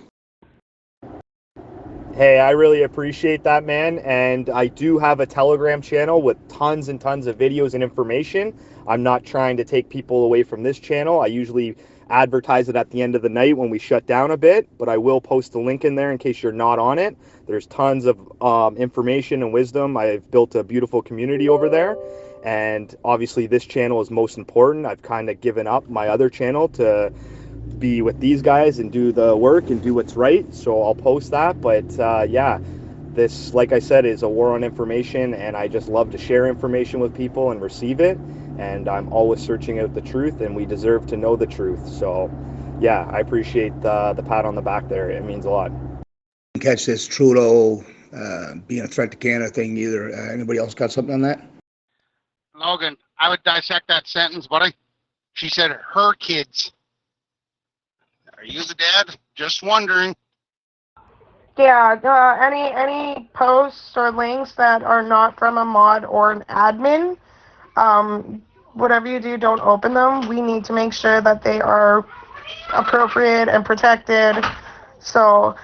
Hey, I really appreciate that, man. And I do have a Telegram channel with tons and tons of videos and information. I'm not trying to take people away from this channel. I usually advertise it at the end of the night when we shut down a bit, but I will post a link in there in case you're not on it. There's tons of information and wisdom. I've built a beautiful community over there. And obviously this channel is most important. I've kind of given up my other channel to be with these guys and do the work and do what's right. So I'll post that. But yeah, this, like I said, is a war on information, and I just love to share information with people and receive it. And I'm always searching out the truth, and we deserve to know the truth. So yeah, I appreciate the pat on the back there. It means a lot. Catch this Trudeau being a threat to Canada thing either. Anybody else got something on that? Logan, I would dissect that sentence, buddy. She said her kids. Are you the dad? Just wondering. Yeah, any posts or links that are not from a mod or an admin, whatever you do, don't open them. We need to make sure that they are appropriate and protected. So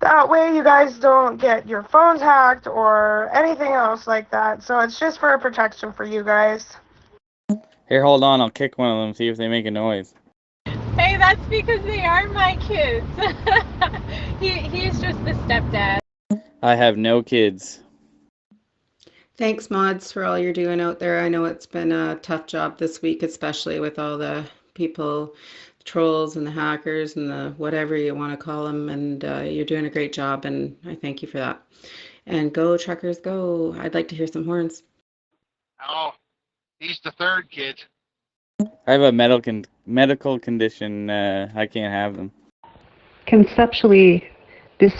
that way you guys don't get your phones hacked or anything else like that. So it's just for protection for you guys. Here, hold on. I'll kick one of them, see if they make a noise. Hey, that's because they are my kids. He's just the stepdad. I have no kids. Thanks, mods, for all you're doing out there. I know it's been a tough job this week, especially with all the people, the trolls and the hackers and the whatever you want to call them. And you're doing a great job, and I thank you for that. And go, truckers, go. I'd like to hear some horns. Oh, he's the third kid. I have a medical condition. I can't have them. Conceptually, this